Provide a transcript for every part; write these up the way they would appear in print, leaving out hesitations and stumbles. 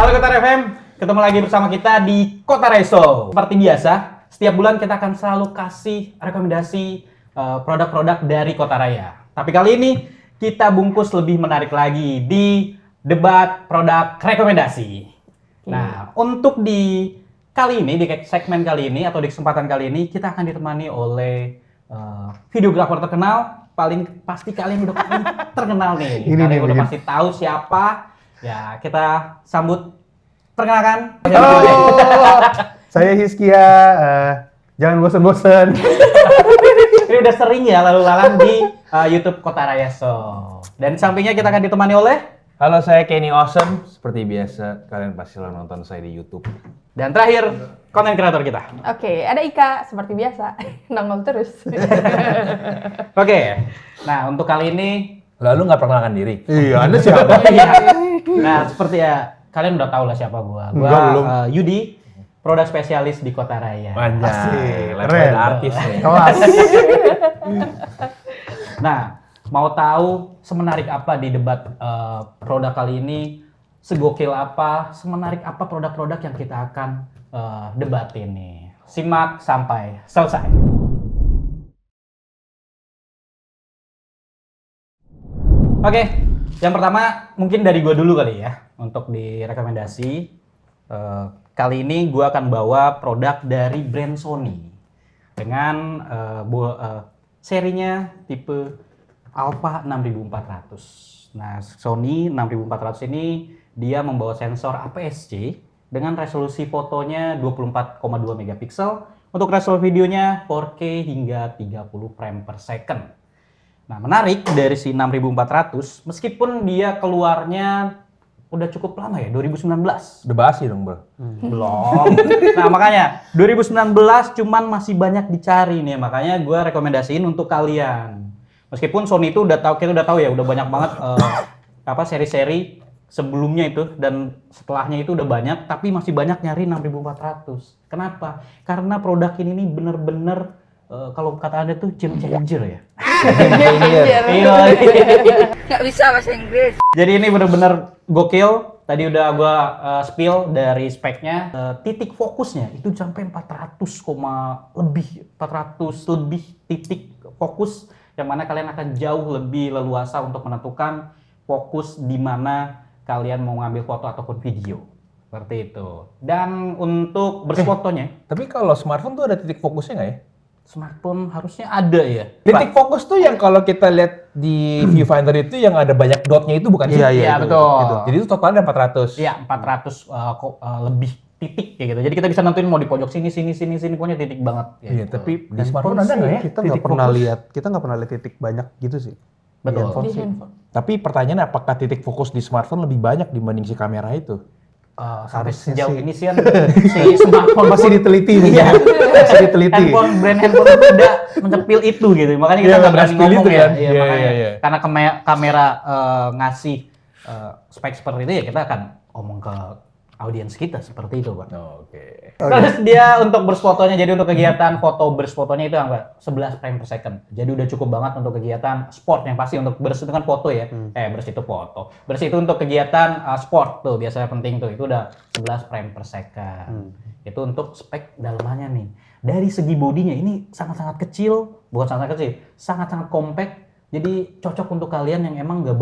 Halo Kota FM, ketemu lagi bersama kita di Kota Reso. Seperti biasa, setiap bulan kita akan selalu kasih rekomendasi produk-produk dari Kota Raya. Tapi kali ini kita bungkus lebih menarik lagi di debat produk rekomendasi. Nah, untuk di kali ini, di segmen kali ini atau di kesempatan kali ini, kita akan ditemani oleh videografer terkenal. Paling pasti kalian udah terkenal nih. Kalian udah pasti tahu siapa. Ya, kita sambut. Perkenalkan. Halo, saya Hizkia. Jangan bosan-bosan. Ini udah sering ya lalu lalang di YouTube Kota Raya Show. Dan sampingnya kita akan ditemani oleh. Halo, saya Kenny Awesome. Seperti biasa, kalian pasti lo nonton saya di YouTube. Dan terakhir, konten kreator kita. Oke, ada Ika seperti biasa. Nongol terus. Oke. Nah, untuk kali ini. Lalu nggak perkenalkan diri? Iya, Anda siapa? Nah, seperti ya kalian udah tahu lah siapa gua. Gua Yudi, produk spesialis di Kota Raya. Anjay, keren. Artis nih. Kelas. Nah, mau tahu semenarik apa di debat produk kali ini? Segokil apa? Semenarik apa produk-produk yang kita akan debatin nih? Simak sampai selesai. Oke, yang pertama mungkin dari gua dulu kali ya untuk direkomendasi. Kali ini gua akan bawa produk dari brand Sony dengan serinya tipe Alpha 6400. Nah, Sony 6400 ini dia membawa sensor APS-C dengan resolusi fotonya 24,2 megapiksel, untuk resolusi videonya 4K hingga 30 frame per second. Nah, menarik dari si 6400, meskipun dia keluarnya udah cukup lama ya, 2019. Udah basi dong, bro. Belum. Nah, makanya 2019 cuman masih banyak dicari nih, makanya gue rekomendasiin untuk kalian. Meskipun Sony itu kita udah tahu ya, udah banyak banget seri-seri sebelumnya itu dan setelahnya itu udah banyak, tapi masih banyak nyari 6400. Kenapa? Karena produk ini nih bener-bener kalau kata Anda tuh game changer ya. Nggak bisa bahasa Inggris. Jadi ini bener-bener gokil. Tadi udah gua spill dari speknya. Titik fokusnya itu sampai 400 lebih titik fokus, yang mana kalian akan jauh lebih leluasa untuk menentukan fokus di mana kalian mau ngambil foto ataupun video. Seperti itu. Dan untuk berfotonya. Tapi kalau smartphone tuh ada titik fokusnya nggak ya? Smartphone harusnya ada ya. Titik fokus tuh yang kalau kita lihat di viewfinder itu yang ada banyak dotnya itu bukan sih? Iya, betul. Jadi itu totalnya ada 400. Iya, 400 lebih titik kayak gitu. Jadi kita bisa nentuin mau di pojok sini, pokoknya titik banget. Iya, gitu. tapi di smartphone ada nggak ya? Kita nggak pernah lihat titik banyak gitu sih. Betul. Di handphone. Tapi pertanyaannya apakah titik fokus di smartphone lebih banyak dibanding si kamera itu? Sampai sejauh ini sih si smartphone Masih diteliti nih. Iya. Masih diteliti. brand handphone itu udah mencepil itu gitu. Makanya kita nggak berani ngomong itu ya. kan? Iya, Iya, makanya. iya. Karena kamera ngasih spek seperti itu ya, kita akan ngomong ke audiens kita seperti itu, Pak. Oke. Terus dia untuk berfotonya, jadi untuk kegiatan foto berfotonya itu angka 11 frame per second. Jadi udah cukup banget untuk kegiatan sport yang pasti untuk bersih dengan foto ya. Bersih itu foto. Bersih itu untuk kegiatan sport tuh biasanya penting tuh. Itu udah 11 frame per second. Itu untuk spek dalamannya nih. Dari segi bodinya ini sangat-sangat kecil, bukan sangat kecil, sangat-sangat compact. Jadi cocok untuk kalian yang emang nggak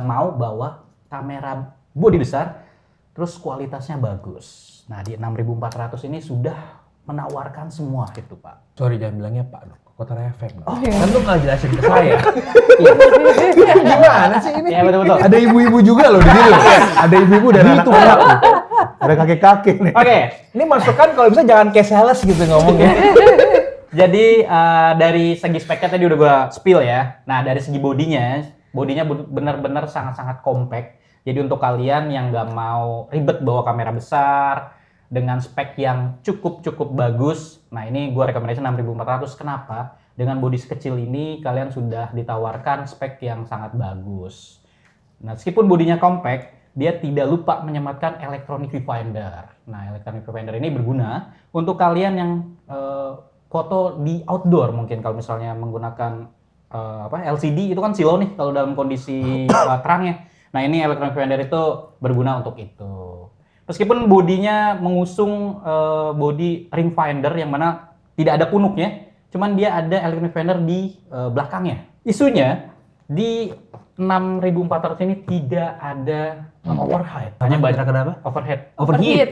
mau bawa kamera bodi besar. Terus kualitasnya bagus. Nah, di 6400 ini sudah menawarkan semua itu, Pak. Sorry, jangan bilangnya Pak dong. Kota Raya FM. Oh, iya. Kan lu nggak jelasin ke saya. Gimana sih ini? Ya, betul-betul. Ada ibu-ibu juga loh di sini. Ada ibu-ibu dan anak-anak. Ada kakek-kakek nih. Oke. Ini masukan kalau bisa jangan kayak sales gitu ngomongnya. Jadi dari segi speknya tadi udah gua spill ya. Nah, dari segi bodinya benar-benar sangat-sangat compact. Jadi untuk kalian yang nggak mau ribet bawa kamera besar dengan spek yang cukup bagus, nah ini gue rekomendasi 6400. Kenapa? Dengan bodi sekecil ini kalian sudah ditawarkan spek yang sangat bagus. Nah, meskipun bodinya compact, dia tidak lupa menyematkan electronic viewfinder. Nah, electronic viewfinder ini berguna untuk kalian yang foto di outdoor, mungkin kalau misalnya menggunakan LCD itu kan silau nih kalau dalam kondisi terangnya. Nah ini electronic viewfinder itu berguna untuk itu. Meskipun bodinya mengusung body ring finder yang mana tidak ada punuknya, cuman dia ada electronic viewfinder di belakangnya. Isunya di 6400 ini tidak ada overhead. Hanya banyak kenapa? overhead. Overheat.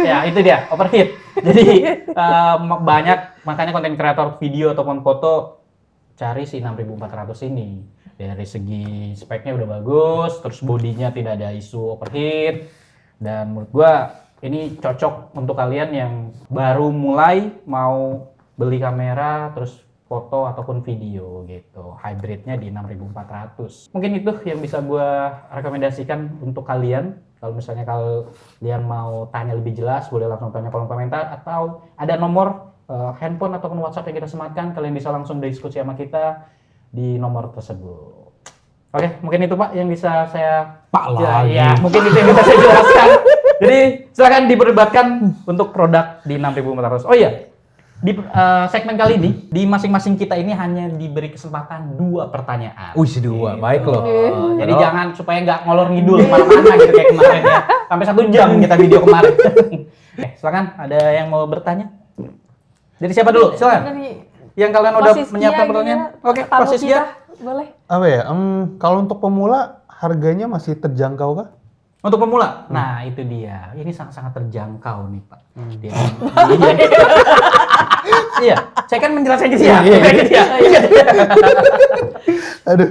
Ya itu dia overheat. Jadi banyak makanya konten kreator video ataupun foto cari si 6400 ini. Dari segi speknya udah bagus, terus bodinya tidak ada isu overheat, dan menurut gua ini cocok untuk kalian yang baru mulai mau beli kamera terus foto ataupun video gitu. Hybridnya di 6400. Mungkin itu yang bisa gua rekomendasikan untuk kalian. Kalau misalnya kalian mau tanya lebih jelas, boleh langsung tanya kolom komentar, atau ada nomor handphone ataupun WhatsApp yang kita sematkan, kalian bisa langsung diskusi sama kita di nomor tersebut. Oke, mungkin itu Pak yang bisa saya ya, mungkin itu yang bisa saya jelaskan. Jadi silakan diperdebatkan untuk produk di 6400. Oh iya, di segmen kali ini di masing-masing kita ini hanya diberi kesempatan 2 pertanyaan. Wih, 2. Baik loh. Jadi jangan supaya nggak ngolor ngidul kemana-mana gitu kayak kemarin ya. Sampai 1 jam kita video kemarin. Silakan ada yang mau bertanya? Dari siapa dulu? Silakan. Yang kalian udah menyiapkan pertanyaan? Oke, Pak Siskia. Boleh. Apa ya? Kalau untuk pemula harganya masih terjangkau kah? Untuk pemula, nah itu dia. Ini sangat-sangat terjangkau nih Pak. Iya, saya kan menjelaskan ke dia. Aduh.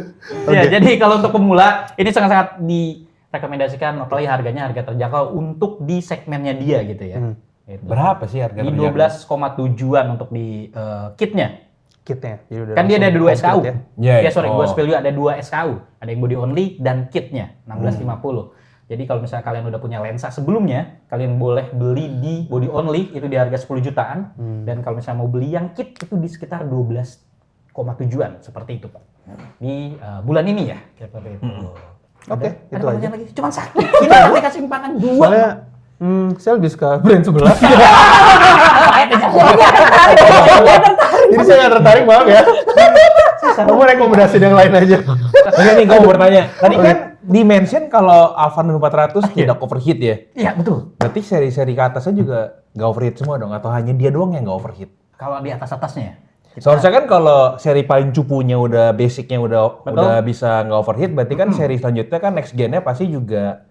Ya, jadi kalau untuk pemula ini sangat-sangat direkomendasikan, apalagi harganya harga terjangkau untuk di segmennya dia gitu ya. Gitu. Berapa sih harga Di 12,7-an untuk di kitnya. Kitnya. Jadi udah Kan dia ada 2 SKU. Ya? Ya sorry, gua spill juga ada 2 SKU. Ada yang body only dan kitnya 1650. Jadi kalau misalnya kalian udah punya lensa sebelumnya, kalian boleh beli di body only itu di harga 10 jutaan. Dan kalau misalnya mau beli yang kit itu di sekitar 12,7-an seperti itu Pak. Di bulan ini ya seperti itu. Oke, Ada itu aja. pertanyaan lagi. Cuman satu. Kita boleh kasih kesempatan 2. Soalnya saya lebih suka brand sebelah. Jadi saya nggak tertarik, maaf ya. Kamu rekomendasi yang lain aja. Oke nih, gue mau bertanya. Tadi kan di-mention kalau Alpha 400 tidak overheat ya? Iya, betul. Berarti seri-seri ke atasnya juga nggak overheat semua dong? Atau hanya dia doang yang nggak overheat? Kalau di atas-atasnya ya. Seharusnya kan kalau seri paling cupunya udah basicnya udah bisa nggak overheat, berarti kan seri selanjutnya kan next gen-nya pasti juga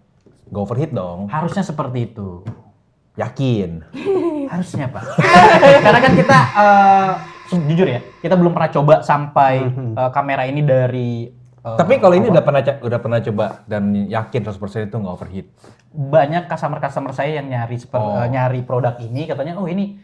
nggak overheat dong. Harusnya seperti itu. Yakin? Harusnya Pak. Karena kan kita jujur ya, kita belum pernah coba sampai kamera ini dari. Tapi kalau ini udah pernah coba dan yakin 100% itu nggak overheat. Banyak customer saya yang nyari produk ini, katanya oh ini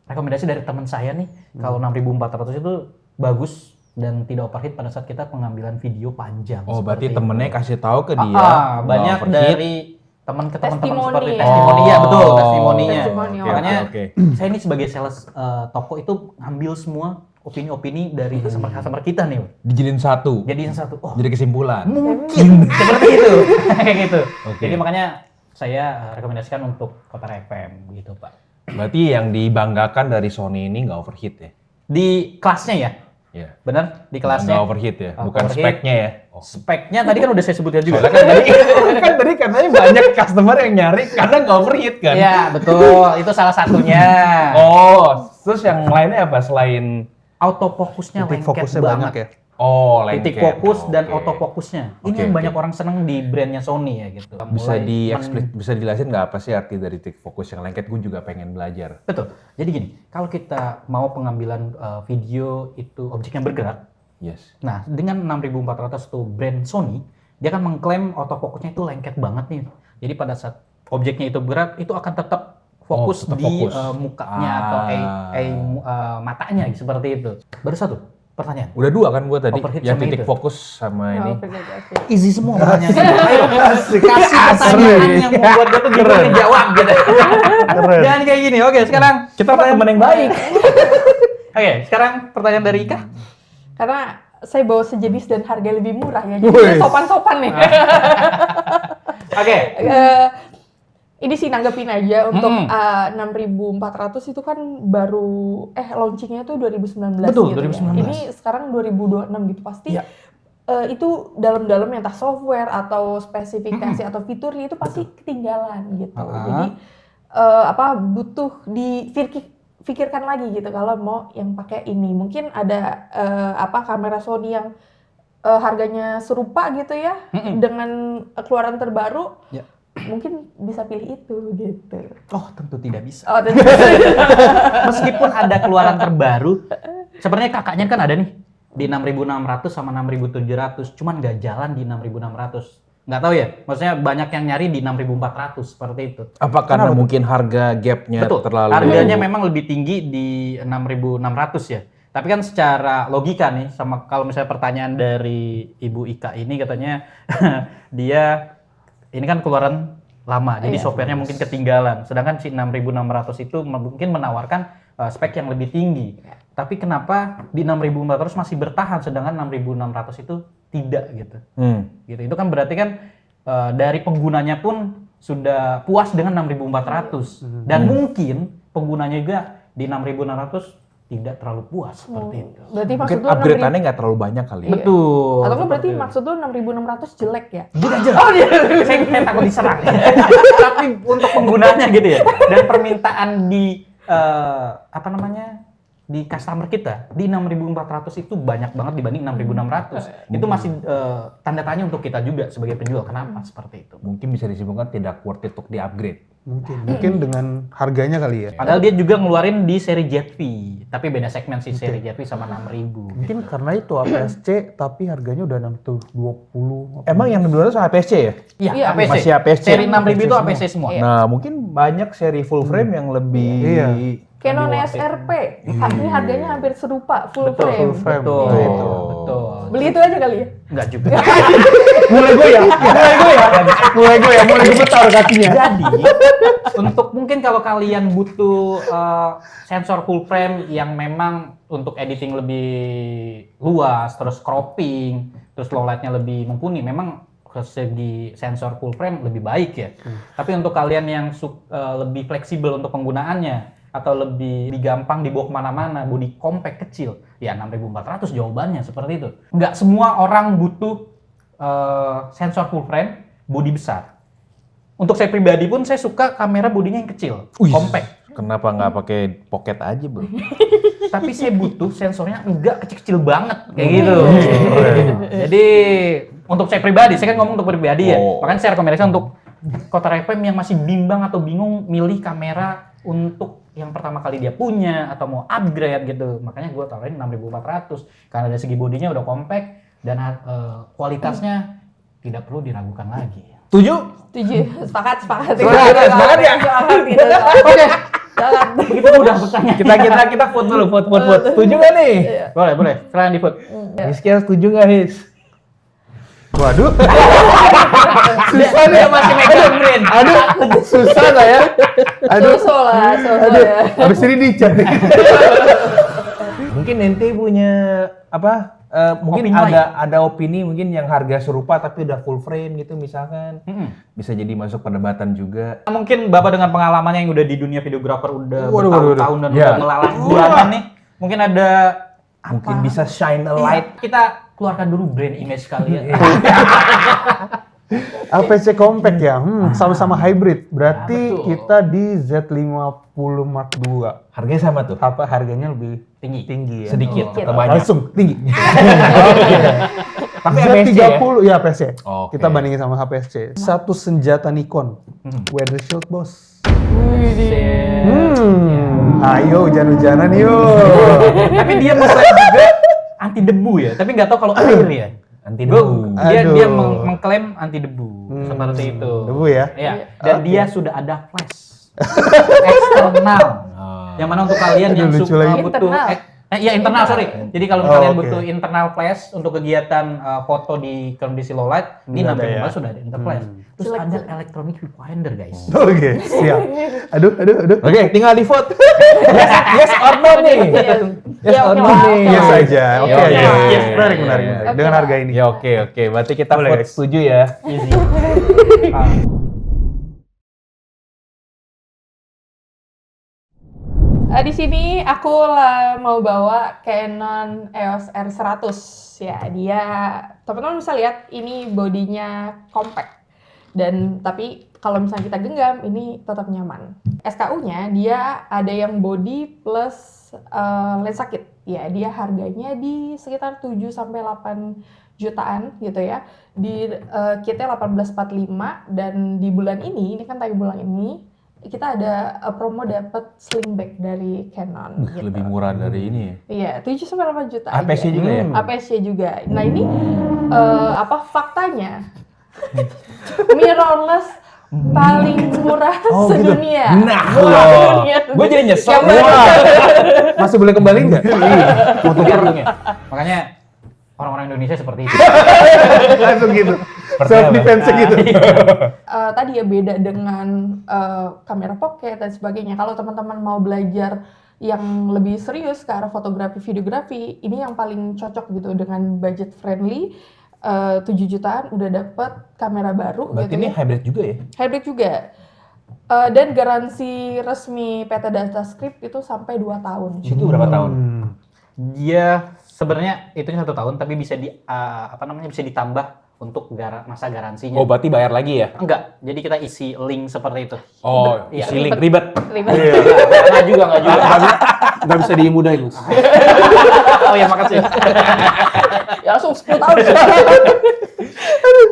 rekomendasi dari teman saya nih. Kalau 6400 itu bagus dan tidak overheat pada saat kita pengambilan video panjang. Oh, berarti seperti temennya itu. kasih tahu ke dia. Banyak nggak overheat. dari teman ke teman-teman Testimoni. seperti testimoni ya, betul, testimoninya. Testimonial. Makanya Oke. saya ini sebagai sales toko itu ngambil semua opini-opini dari customer kita nih. Dijadiin satu. Jadiin satu. Oh, Jadi kesimpulan. mungkin seperti itu. Kayak gitu. Oke. Jadi makanya saya rekomendasikan untuk Kotar FM gitu, Pak. Berarti yang dibanggakan dari Sony ini nggak overheat ya? Di kelasnya ya? Iya. Benar? Di kelasnya? Nggak overheat ya? Nggak Bukan overheat. speknya ya? Oh. Speknya tadi kan udah saya sebutkan juga. kan tadi katanya banyak customer yang nyari karena nggak overheat kan? Iya, betul. Itu salah satunya. Oh, terus yang lainnya apa selain Autofokusnya Titik lengket fokusnya banget. banyak ya. oh lengket? Titik fokus dan Oke. autofokusnya. Ini Oke, yang oke. banyak orang seneng di brandnya Sony ya gitu. Bisa dijelasin nggak apa sih arti dari titik fokus yang lengket? Gue juga pengen belajar. Betul. Jadi gini, kalau kita mau pengambilan video itu objeknya bergerak, Yes. nah dengan 6400 tuh brand Sony, dia kan mengklaim autofokusnya itu lengket banget nih. Jadi pada saat objeknya itu bergerak, itu akan tetap fokus tetap di fokus. mukanya atau matanya seperti itu. Baru satu pertanyaan. Udah dua kan gue tadi, Overheat yang sama titik itu. fokus sama ini. Easy semua pertanyaannya. Ayo kasih pertanyaan yang membuat gue tuh gimana jawab gitu. Jangan kayak gini. Oke, sekarang Kita teman yang baik. Oke, sekarang pertanyaan dari Ika. Karena saya bawa sejenis dan harga lebih murah ya, Wih. jadi sopan-sopan nih. Oke. Ini sih nanggepin aja untuk 6400 itu kan baru launchingnya tuh 2019 Betul, gitu 2019. ya. Ini sekarang 2026 gitu pasti Iya. itu dalam-dalamnya entah software atau spesifikasi atau fiturnya itu pasti ketinggalan gitu. Jadi butuh dipikirkan lagi gitu kalau mau yang pakai ini. Mungkin ada kamera Sony yang harganya serupa gitu ya dengan keluaran terbaru. Ya. Mungkin bisa pilih itu gitu. Oh, tentu tidak bisa. Oh, tentu. Meskipun ada keluaran terbaru, sebenarnya kakaknya kan ada nih di 6.600 sama 6.700, cuman nggak jalan di 6.600. Nggak tahu ya, maksudnya banyak yang nyari di 6.400 seperti itu. Apa karena mungkin harga gapnya Betul, terlalu... harganya memang lebih tinggi di 6.600 ya. Tapi kan secara logika nih, sama kalau misalnya pertanyaan dari Ibu Ika ini katanya dia ini kan keluaran lama, jadi softwarenya mungkin ketinggalan. Sedangkan si 6.600 itu mungkin menawarkan spek yang lebih tinggi. Tapi kenapa di 6.400 masih bertahan, sedangkan 6.600 itu tidak gitu. Gitu. Itu kan berarti kan dari penggunanya pun sudah puas dengan 6.400. Dan mungkin penggunanya juga di 6.600 tidak terlalu puas seperti itu. Berarti Mungkin maksud lu upgrade-annya nggak terlalu banyak kali. Iya. Betul. Atau kan berarti seperti itu. maksud lu 6.600 jelek ya? Tidak jelas. Oh, saya takut diserang. Tapi untuk penggunanya gitu ya. Dan permintaan di di customer kita di 6.400 itu banyak banget dibanding 6.600. Itu masih tanda tanya untuk kita juga sebagai penjual. Kenapa seperti itu? Mungkin bisa disimpulkan tidak worth it untuk di-upgrade. Mungkin dengan harganya kali ya. Padahal dia juga ngeluarin di seri ZV, tapi beda segmen sih seri ZV sama 6.000. Mungkin karena itu APS-C tapi harganya udah 620. Emang yang 200 APS-C ya? Iya, Iya. APC. Masih APS-C. Seri 6.000 itu APC semua. Iya. Nah, mungkin banyak seri full frame yang lebih... Iya. Canon SRP, ini harganya hampir serupa, full Betul, frame. frame. betul, Gitu. betul. Beli itu aja kali ya? Enggak juga. Mulai gemetar kakinya. Jadi, untuk mungkin kalau kalian butuh sensor full frame yang memang untuk editing lebih luas, terus cropping, terus low light-nya lebih mumpuni, memang ke segi sensor full frame lebih baik ya. Tapi untuk kalian yang lebih fleksibel untuk penggunaannya, atau lebih gampang dibawa kemana-mana, body compact kecil, ya 6.400 jawabannya seperti itu. Nggak semua orang butuh sensor full frame, body besar. Untuk saya pribadi pun saya suka kamera bodinya yang kecil, compact. Kenapa nggak pakai pocket aja, bro? Tapi saya butuh sensornya enggak kecil-kecil banget, kayak gitu. Jadi untuk saya pribadi, saya kan ngomong untuk pribadi ya. Makanya saya rekomendasi untuk Kota FM yang masih bimbang atau bingung milih kamera untuk yang pertama kali dia punya atau mau upgrade gitu. Makanya gue tawarin 6.400 karena dari segi bodinya udah compact dan kualitasnya tidak perlu diragukan lagi. Setuju? Sepakat ya? Sepakat ya? Oke. Begitu udah pertanyaan. Kita vote dulu, vote. Setuju nggak nih? Boleh. Silahkan di vote. Rizky setuju nggak, His? Waduh. Susah nih masih megang brain. Aduh, susah nggak ya? So lah ya. Habis ini dicat nih. Mungkin ente punya apa? Mungkin Opini ada opini mungkin yang harga serupa tapi udah full frame gitu misalkan. Bisa jadi masuk perdebatan juga. Mungkin Bapak dengan pengalamannya yang udah di dunia videographer udah Waduh. bertahun-tahun dan Ya. udah melalang buana nih. Mungkin ada Mungkin bisa shine a light. light. Kita keluarkan dulu brand image kalian. APC compact ya, sama-sama hybrid. Berarti betul. kita di Z50 Mark II. Harganya sama tuh. Apa harganya lebih Tinggi. tinggi ya? Sedikit Sedikit. atau banyak? Langsung tinggi. Tapi APS-C ya? Z30 ya APS-C. Oke. Kita bandingin sama APS-C. Satu senjata Nikon. Weather shield, bos. Ayo hujan-hujanan yuk. Tapi dia mengklaim juga anti debu ya. Tapi nggak tahu kalau air ya. Anti debu. Dia Aduh. mengklaim anti debu seperti itu. Debu ya? Iya. Dan dia sudah ada flash eksternal. Yang mana untuk kalian yang lucu suka lagi. butuh Internal. internal, sorry. Jadi kalau kalian oke. butuh internal flash untuk kegiatan foto di kondisi low light, ini Ada 6.5 ya? sudah ada internal flash. Terus ada electronic viewfinder, guys. Oke, siap. Aduh. Oke, tinggal di vote. Yes or no nih? Yes or no nih? Yes aja. Oke Oke. aja. Yes, Menarik. Oke. Dengan harga ini. Ya oke. Berarti kita Boleh, vote guys. setuju ya. Easy. Di sini aku mau bawa Canon EOS R100 ya. Dia teman-teman bisa lihat ini bodinya compact. Dan tapi kalau misalnya kita genggam, ini tetap nyaman. SKU-nya dia ada yang body plus lensa kit. Ya, dia harganya di sekitar 7-8 jutaan gitu ya. Di kitnya 1845 dan di bulan ini kan tayang bulan ini, kita ada promo dapat sling bag dari Canon. Gitu. Lebih murah dari ini ya. Iya, 7-8 juta APS-nya aja. juga ya? APS-nya juga. Nah ini faktanya mirrorless paling murah sedunia. Gitu. Nah, Sedunia. gue jadi nyesel. Yang mana? Masih boleh kembali nggak? Mau tukar dong ya. Makanya orang-orang Indonesia seperti itu. Langsung gitu. Seperti Self apa? defense gitu. Tadi ya beda dengan kamera pocket dan sebagainya. Kalau teman-teman mau belajar yang lebih serius ke arah fotografi, videografi, ini yang paling cocok gitu dengan budget friendly. 7 jutaan udah dapet kamera baru. Berarti gitu ini ya. hybrid juga ya? Hybrid juga. Dan garansi resmi PT Data Script itu sampai 2 tahun. Itu berapa tahun? Dia sebenarnya itunya 1 tahun, tapi bisa bisa ditambah untuk masa garansinya. Oh, berarti bayar lagi ya? Enggak, jadi kita isi link seperti itu. Oh, Iya. isi link ribet. Ribet. Enggak juga. Nggak bisa dimudahin, Mas. Oh ya, makasih. Ya langsung 10 tahun.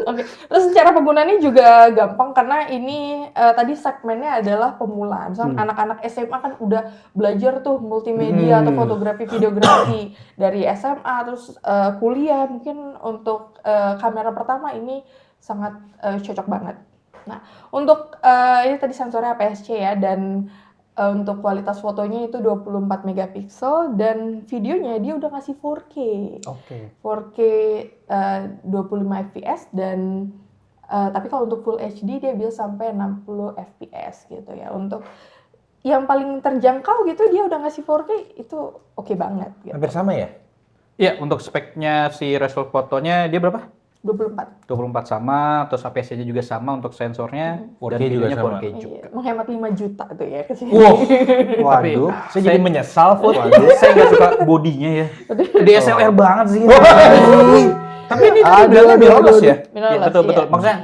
Oke. Terus cara penggunaannya juga gampang karena ini tadi segmennya adalah pemula. Misalnya anak-anak SMA kan udah belajar tuh multimedia atau fotografi, videografi dari SMA terus kuliah mungkin untuk kamera pertama ini sangat cocok banget. Nah, untuk ini tadi sensornya APS-C ya dan untuk kualitas fotonya itu 24 megapiksel dan videonya dia udah ngasih 4K. Oke. 4K 25 fps dan tapi kalau untuk full HD dia bisa sampai 60 fps gitu ya. Untuk yang paling terjangkau gitu dia udah ngasih 4K itu oke banget gitu. Hampir sama ya? Iya, untuk speknya si resolusi fotonya dia berapa? 24. 24 sama, terus APS-nya juga sama untuk sensornya, 4K dan juga videonya sama. 4K juga. Iya, menghemat 5 juta tuh ya kesini. Wow, Waduh. saya jadi menyesal, Fut. Saya nggak suka bodinya ya. DSLR banget sih. Tapi ini tadi bilangnya mirrorless ya? Iya, betul. Maksudnya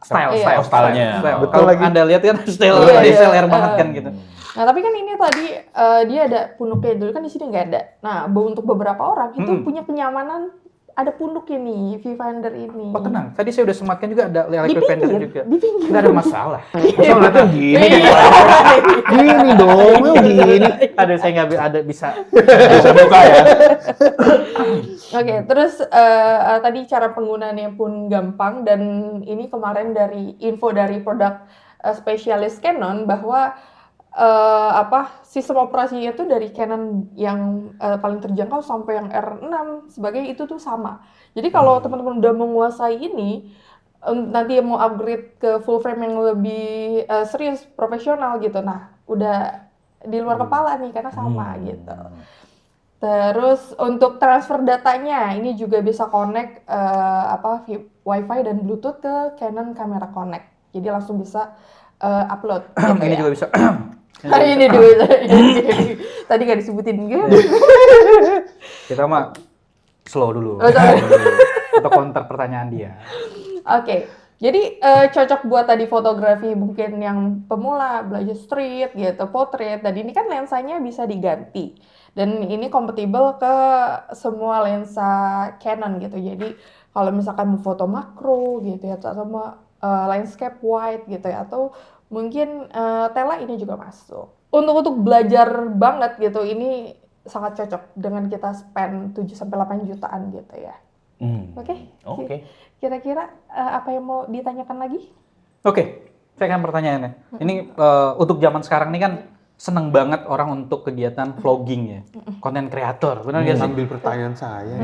style. Stylenya. Betul Kalau lagi. Anda lihat kan style Iya, iya. DSLR banget kan gitu. Nah tapi kan ini tadi dia ada punuknya dulu kan di sini nggak ada. Nah untuk beberapa orang itu punya kenyamanan ada punduknya nih viewfinder ini. Oh tenang, tadi saya udah sematkan juga ada Di electric fender pinggir, juga. di pinggir. Nggak ada masalah. Masa ngeliatnya gini? Iya. Gini dong, lu gini. Ada saya nggak ada bisa. Bisa buka ya? Oke, terus tadi cara penggunaannya pun gampang dan ini kemarin dari info dari produk spesialis Canon bahwa sistem operasinya tuh dari Canon yang paling terjangkau sampai yang R6 sebagai itu tuh sama. Jadi kalau teman-teman udah menguasai ini nanti mau upgrade ke full frame yang lebih serius profesional gitu. Nah, udah di luar kepala nih karena sama gitu. Terus untuk transfer datanya ini juga bisa connect Wi-Fi dan Bluetooth ke Canon Camera Connect. Jadi langsung bisa upload. Gitu Ini ya. juga bisa. Hari ini juga. Tadi nggak disebutin gitu. Kita mah slow dulu. Oh, sorry. Untuk counter pertanyaan dia. Oke. Jadi cocok buat tadi fotografi mungkin yang pemula, belajar street gitu, portrait. Dan ini kan lensanya bisa diganti. Dan ini kompatibel ke semua lensa Canon gitu. Jadi kalau misalkan mau foto makro gitu ya, atau sama landscape wide gitu ya, atau mungkin tela ini juga masuk. Untuk belajar banget gitu, ini sangat cocok dengan kita spend 7-8 jutaan gitu ya. Oke. Kira-kira apa yang mau ditanyakan lagi? Oke, saya akan pertanyaannya. Ini untuk zaman sekarang ini kan seneng banget orang untuk kegiatan vlogging ya, konten kreator, benar nggak sih? Ambil pertanyaan saya.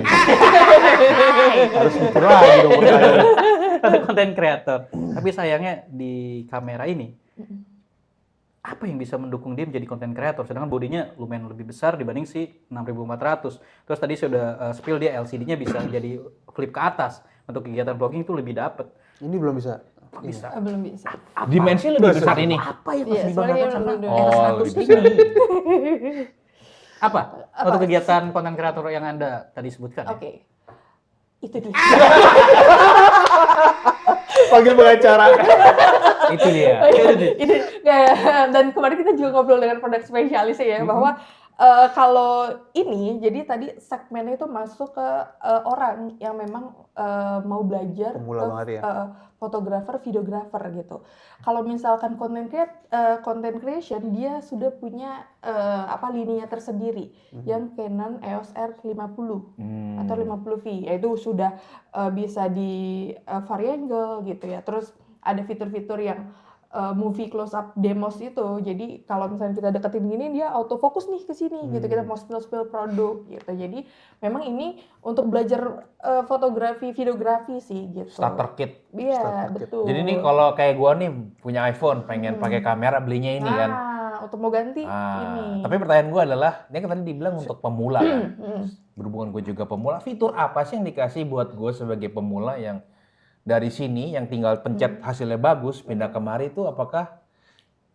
Harus mikir lagi dong pertanyaan. Konten kreator. Tapi sayangnya di kamera ini, apa yang bisa mendukung dia menjadi konten kreator? Sedangkan bodinya lumayan lebih besar dibanding si 6400. Terus tadi sudah spill dia LCD-nya bisa jadi flip ke atas. Untuk kegiatan vlogging itu lebih dapet. Ini belum bisa. Bisa. Belum bisa. Dimensi lebih besar ini. Apa yang Iya, harus dibanggakan sebenarnya sama lebih- Oh, R100 lebih ini? Apa? Untuk kegiatan konten kreator yang Anda tadi sebutkan? Oke. Itu dia. Panggil pengacara. Itu dia. Ini dan kemarin kita juga ngobrol dengan produk spesialis ya bahwa kalau ini jadi tadi segmennya itu masuk ke orang yang memang mau belajar Pemula banget ya. fotografer, videografer gitu. Kalau misalkan content creation dia sudah punya lininya tersendiri yang Canon EOS R50 atau 50V, yaitu sudah bisa di variangle gitu ya. Terus ada fitur-fitur yang movie close up demos itu. Jadi kalau misalnya kita deketin gini dia autofocus nih ke sini gitu. Kita mau spill produk gitu. Jadi memang ini untuk belajar fotografi, videografi sih gitu. Starter kit. Iya, betul. Jadi nih kalau kayak gua nih punya iPhone, pengen pakai kamera, belinya ini kan. Untuk mau ganti ini. Tapi pertanyaan gua adalah, dia kan tadi dibilang untuk pemula kan. Berhubungan gue juga pemula, fitur apa sih yang dikasih buat gue sebagai pemula yang dari sini yang tinggal pencet hasilnya bagus, pindah kemari itu apakah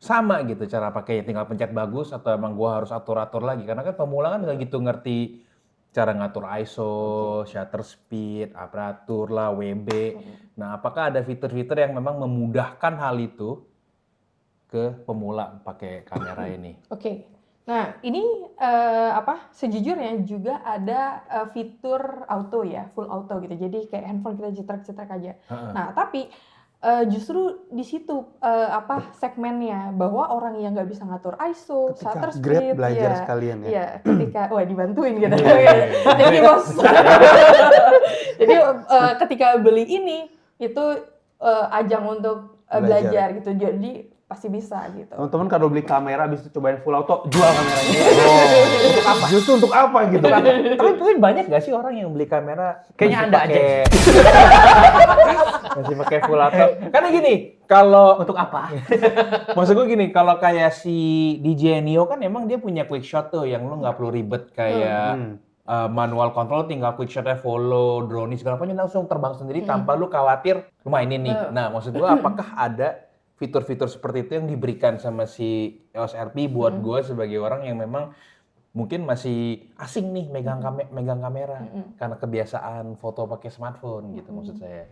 sama gitu cara pakainya, tinggal pencet bagus atau emang gua harus atur-atur lagi? Karena kan pemula kan nggak gitu ngerti cara ngatur ISO, shutter speed, aparatur lah, WB. Nah, apakah ada fitur-fitur yang memang memudahkan hal itu ke pemula pakai kamera ini? Oke. Nah, ini sejujurnya juga ada fitur auto ya, full auto gitu. Jadi kayak handphone kita cetrek-cetrek aja. Nah, tapi justru di situ segmennya bahwa orang yang nggak bisa ngatur ISO, shutter Ketika Grab speed, belajar ya, sekalian ya. Iya, ketika dibantuin gitu. Jadi bos. Jadi ketika beli ini itu ajang untuk belajar gitu. Jadi pasti bisa gitu. Teman-teman kalau beli kamera habis itu cobain full auto, jual kameranya. Untuk apa? Justru untuk apa gitu kan? Tapi banyak gak sih orang yang beli kamera Kayaknya Anda aja. Masih pakai full auto. Karena gini, kalau Untuk apa? maksud gue gini, kalau kayak si DJ Neo kan emang dia punya quick shot tuh yang lu nggak perlu ribet kayak manual control, tinggal quick shotnya follow, drone segala macam langsung terbang sendiri tanpa lu khawatir lu mainin nih. Nah, maksud gue apakah ada fitur-fitur seperti itu yang diberikan sama si EOS RP buat gue sebagai orang yang memang mungkin masih asing nih megang kamera karena kebiasaan foto pakai smartphone gitu maksud saya.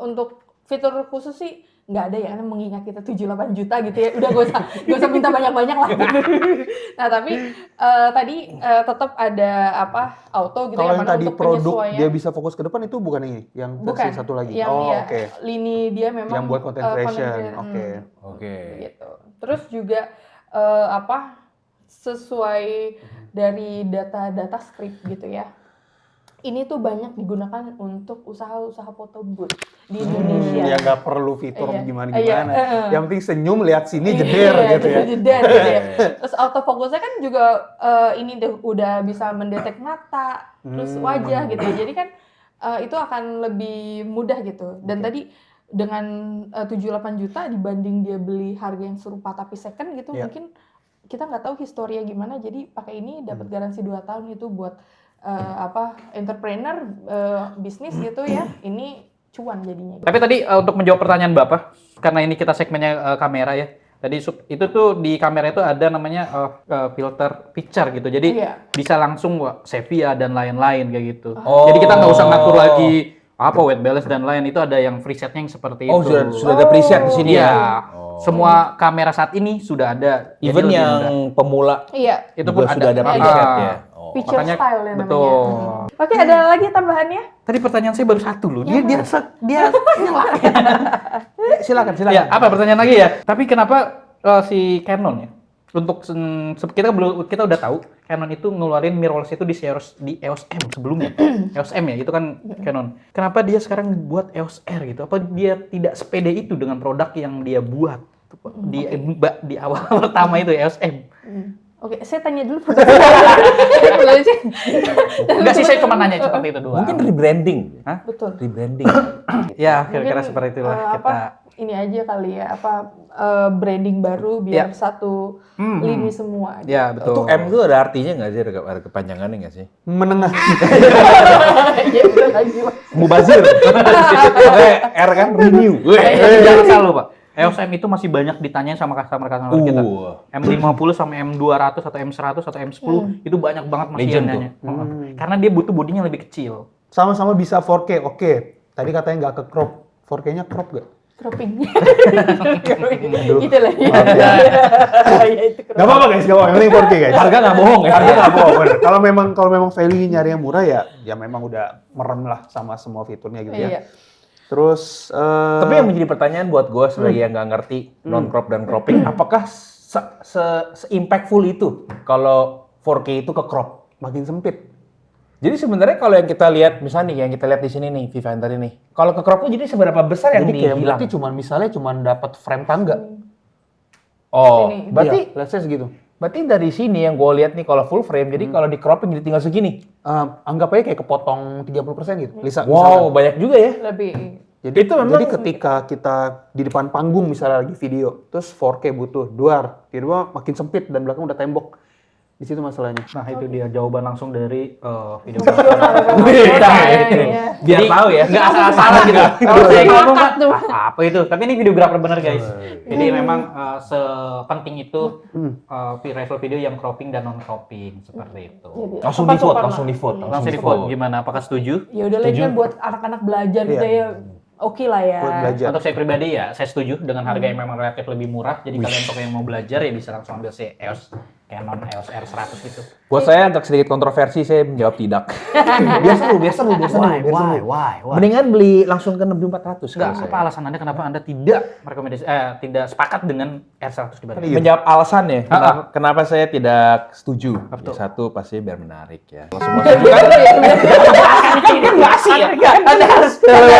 Untuk fitur khusus sih nggak ada ya, karena mengingat kita 7-8 juta gitu ya, udah gak usah minta banyak-banyak lah. Nah tapi tadi tetap ada auto gitu. Kalau yang tadi untuk produk penyesuaian. dia bisa fokus ke depan itu bukan ini, yang versi satu lagi. Yang Oke. lini dia memang Yang buat content creation. Oke. Oke. Gitu. Terus juga sesuai dari data script gitu ya. Ini tuh banyak digunakan untuk usaha-usaha foto booth di Indonesia. Ya nggak perlu fitur Iya. gimana-gimana. Iya. Yang penting senyum, lihat sini, jeder gitu ya. Jeder gitu ya. Terus autofocusnya kan juga ini deh udah bisa mendetek mata, terus wajah gitu. Jadi kan itu akan lebih mudah gitu. Dan tadi dengan 7-8 juta dibanding dia beli harga yang serupa tapi second gitu, mungkin kita nggak tahu historinya gimana. Jadi pakai ini dapat garansi 2 tahun itu buat entrepreneur bisnis gitu ya. Ini cuan jadinya. Tapi tadi untuk menjawab pertanyaan Bapak, karena ini kita segmennya kamera ya. Tadi itu tuh di kamera itu ada namanya filter picture gitu. Jadi bisa langsung sepia dan lain-lain kayak gitu. Jadi kita nggak usah ngatur lagi white balance dan lain, itu ada yang presetnya yang seperti itu. Sudah ada preset di sini ya. Semua kamera saat ini sudah ada. Even Jadi yang lebih mudah. pemula itu juga pun sudah ada ada. preset ya. Feature Makanya, style ya namanya. betul. Oke, ada lagi tambahannya? Tadi pertanyaan saya baru satu loh. Dia Silakan. Ya, apa pertanyaan lagi ya? Tapi kenapa si Canon ya? Untuk kita udah tahu Canon itu ngeluarin mirrorless itu di EOS M sebelumnya. EOS M ya, itu kan Canon. Kenapa dia sekarang buat EOS R gitu? Apa dia tidak sepede itu dengan produk yang dia buat di awal pertama itu EOS M? Oke, saya tanya dulu. Enggak sih, saya cuma nanya seperti itu doang. Mungkin rebranding. Hah? Betul. Rebranding. Ya, kira-kira Mungkin, seperti itulah kita. Ini aja kali ya, branding baru biar satu lini semua. Ya, betul. Itu M itu ada artinya nggak sih? Ada kepanjangannya nggak sih? Menengah. Ya udah lagi, Mas. Mubazir. R kan renew. Jangan salah Pak. EOS M itu masih banyak ditanyain sama customer kita. M50 sama M200 atau M100 atau M10 itu banyak banget masih Legend yang nanya. Karena dia butuh bodinya lebih kecil. Sama-sama bisa 4K, oke. Tadi katanya nggak ke crop. 4K-nya crop nggak? Cropping. Aduh. Gitu lah. Maaf ya. Ya, itu Gak apa-apa guys, gak apa-apa. Yang penting 4K guys. Harga nggak bohong ya. Harga nggak bohong, bener. Kalau memang value nyari yang murah ya memang udah merem lah sama semua fiturnya gitu ya. Iya. Terus Tapi yang menjadi pertanyaan buat gue sebagai yang nggak ngerti non-crop dan cropping, apakah se-impactful itu kalau 4K itu ke crop? makin sempit. Jadi sebenarnya kalau yang kita lihat, misalnya nih, yang kita lihat di sini nih, Vivander ini, kalau ke crop tuh jadi seberapa besar yang Jadi kayak dihilang? berarti misalnya dapat frame tangga. Oh, Sini. berarti Iya, let's say segitu. berarti dari sini yang gue lihat nih kalau full frame, jadi kalau di cropping jadi tinggal segini. Anggap aja kayak kepotong 30% gitu. Wow, banyak juga ya. Lebih. Jadi Itu memang- jadi ketika kita di depan panggung misalnya lagi video, terus 4K butuh duar, tiba-tiba makin sempit dan belakang udah tembok. Di situ masalahnya. Nah, itu dia jawaban langsung dari video. Iya. Biar tahu ya. Nggak asal-asalan gitu. Kalau saya ngomong kan, Ngakak tuh. apa itu? Tapi ini videografer bener guys. Jadi memang sepenting itu level video yang cropping dan non cropping seperti itu. Jadi, Langsung apa di vote, sopan langsung lah. di vote. Langsung di vote gimana? Apakah setuju? Ya udah lah ini kan buat anak-anak belajar gitu Iya. ya. Oke lah ya. Buat belajar. Untuk saya pribadi ya, saya setuju dengan harga yang memang relatif lebih murah. Jadi kalian untuk yang mau belajar ya bisa langsung ambil si EOS Canon EOS R100 gitu. Buat saya agak sedikit kontroversi, saya menjawab tidak. biar seru. Why? Mendingan beli langsung ke 6400. Enggak, kalau saya. apa alasan Anda kenapa Anda tidak merekomendasi tidak sepakat dengan R100 dibanding? Iya. Menjawab alasannya, kenapa saya tidak setuju. Ya, satu, pasti biar menarik ya. Kalau semua Kan basi ya. Anda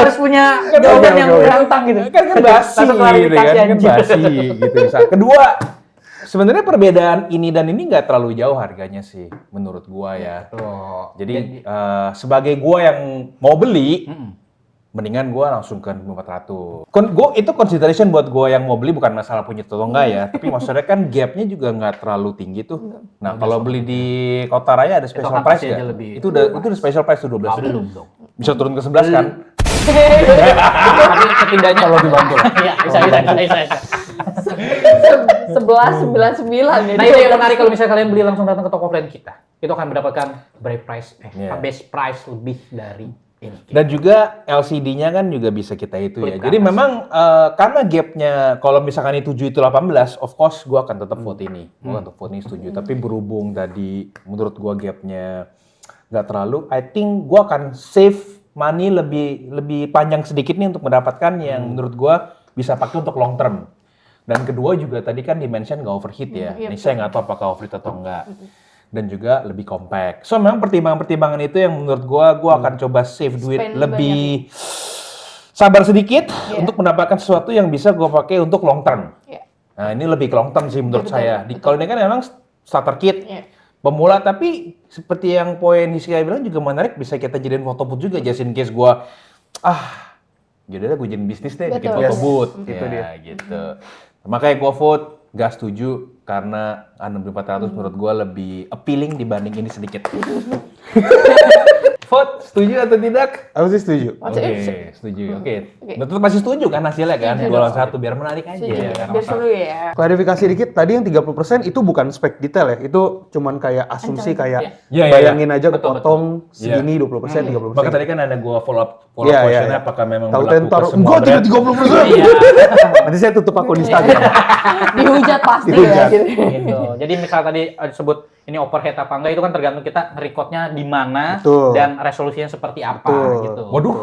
harus punya jawaban yang lantang gitu. kan basi Satu gitu klarifikasi kan aja. basi gitu. Misal. Kedua, sebenarnya perbedaan ini dan ini nggak terlalu jauh harganya sih, menurut gua ya. Tuh. Jadi sebagai gua yang mau beli, mendingan gua langsung ke 400. Itu consideration buat gua yang mau beli bukan masalah punya atau enggak ya, tapi maksudnya kan gapnya juga nggak terlalu tinggi tuh. Nah kalau beli di Kota Raya ada special kan price pasti nggak? aja lebih- Itu udah special price tuh 12. Belum dong. Bisa turun ke 11 kan? Tapi setidaknya kalau dibantu. Iya, bisa. 1199 ya. Nah itu yang menarik kalau misalnya kalian beli langsung datang ke toko offline kita, itu akan mendapatkan best price lebih dari ini. Dan juga LCD-nya kan juga bisa kita itu ya. Flip Jadi ke atas. memang karena gapnya kalau misalkan ini 7 itu 18, of course gua akan tetap vote ini. Gua untuk vote ini setuju. Tapi berhubung tadi menurut gua gapnya nggak terlalu, I think gua akan save money lebih panjang sedikit nih untuk mendapatkan yang menurut gua bisa pakai untuk long term. Dan kedua juga tadi kan dimension nggak overheat ya. Iya, Ini saya nggak tahu apakah overheat atau enggak. Dan juga lebih compact. So memang pertimbangan-pertimbangan itu yang menurut gua akan coba save duit Spend lebih sabar sedikit untuk mendapatkan sesuatu yang bisa gua pakai untuk long term. Iya. Nah ini lebih ke long term sih menurut Betul, saya. Kalau ini kan memang starter kit, Iya. pemula, tapi seperti yang poin Hiska bilang juga menarik, bisa kita jadiin foto booth juga, just in case gua yaudah gue jadiin bisnis deh, bikin Betul. foto booth. Itu dia. Gitu. Makanya gua vote gak setuju karena 6400 menurut gua lebih appealing dibanding ini sedikit. Vote setuju atau tidak? Aku sih setuju. Oke, setuju. Oke. Betul masih setuju kan hasilnya kan? Setuju Golongan dong. satu biar menarik aja Setuju. kan. Biar seru ya. Klarifikasi dikit, tadi yang 30% itu bukan spek detail ya, itu cuman kayak asumsi kayak Iya, iya, bayangin aja Betul, kepotong Iya. segini 20%, 30%. Maka tadi kan ada gua follow up Iya, questionnya iya. apakah memang Tahu berlaku tentar, ke semua enggak tidak brand? 30%. Iya. Nanti saya tutup akun Instagram. Dihujat pasti Dihujat. ya. Gitu. Gitu. Jadi misal tadi disebut ini overhead apa enggak itu kan tergantung kita nge-recordnya di mana Betul. dan resolusinya seperti apa Betul. gitu. Waduh.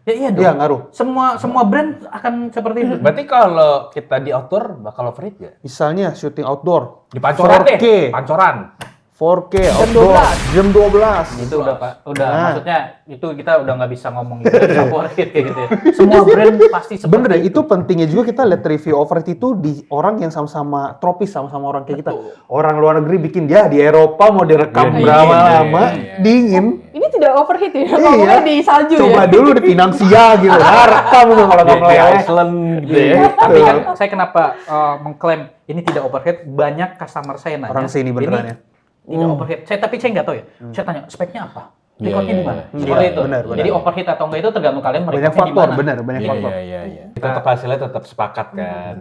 Ya iya dong. Iya, ngaruh. Semua brand akan seperti itu. Berarti kalau kita di outdoor bakal overheat gak? Misalnya syuting outdoor, Di pancoran 4K. deh. Pancoran. 4K outdoor, jam 12. Itu udah Pak, udah Nah. maksudnya itu kita udah nggak bisa ngomong gitu overheat kayak gitu ya. Semua brand pasti seperti Bener deh, itu pentingnya juga kita lihat review overheat itu di orang yang sama-sama tropis, sama-sama orang kayak kita. Orang luar negeri bikin dia di Eropa mau direkam Iya, berapa dingin, lama, iya. dingin. Ini tidak overheat ya. Iya. Ngomongnya di salju Coba ya. dulu di Pinangsia gitu, nah, rekam tuh kalau nggak Di meleleh. Iceland gitu ya. Tapi kan saya kenapa mengklaim ini tidak overhead, banyak customer saya nanya. Orang sini beneran ya. Ini tidak overhead. Tapi saya nggak tahu ya. Saya tanya speknya apa? Iya, Recordnya iya, di mana? iya. Seperti Iya, itu. benar, benar. Jadi overheat atau enggak itu tergantung kalian Banyak merekordnya di faktor, mana. bener, banyak Iya, faktor. iya. Tetap hasilnya tetap sepakat kan.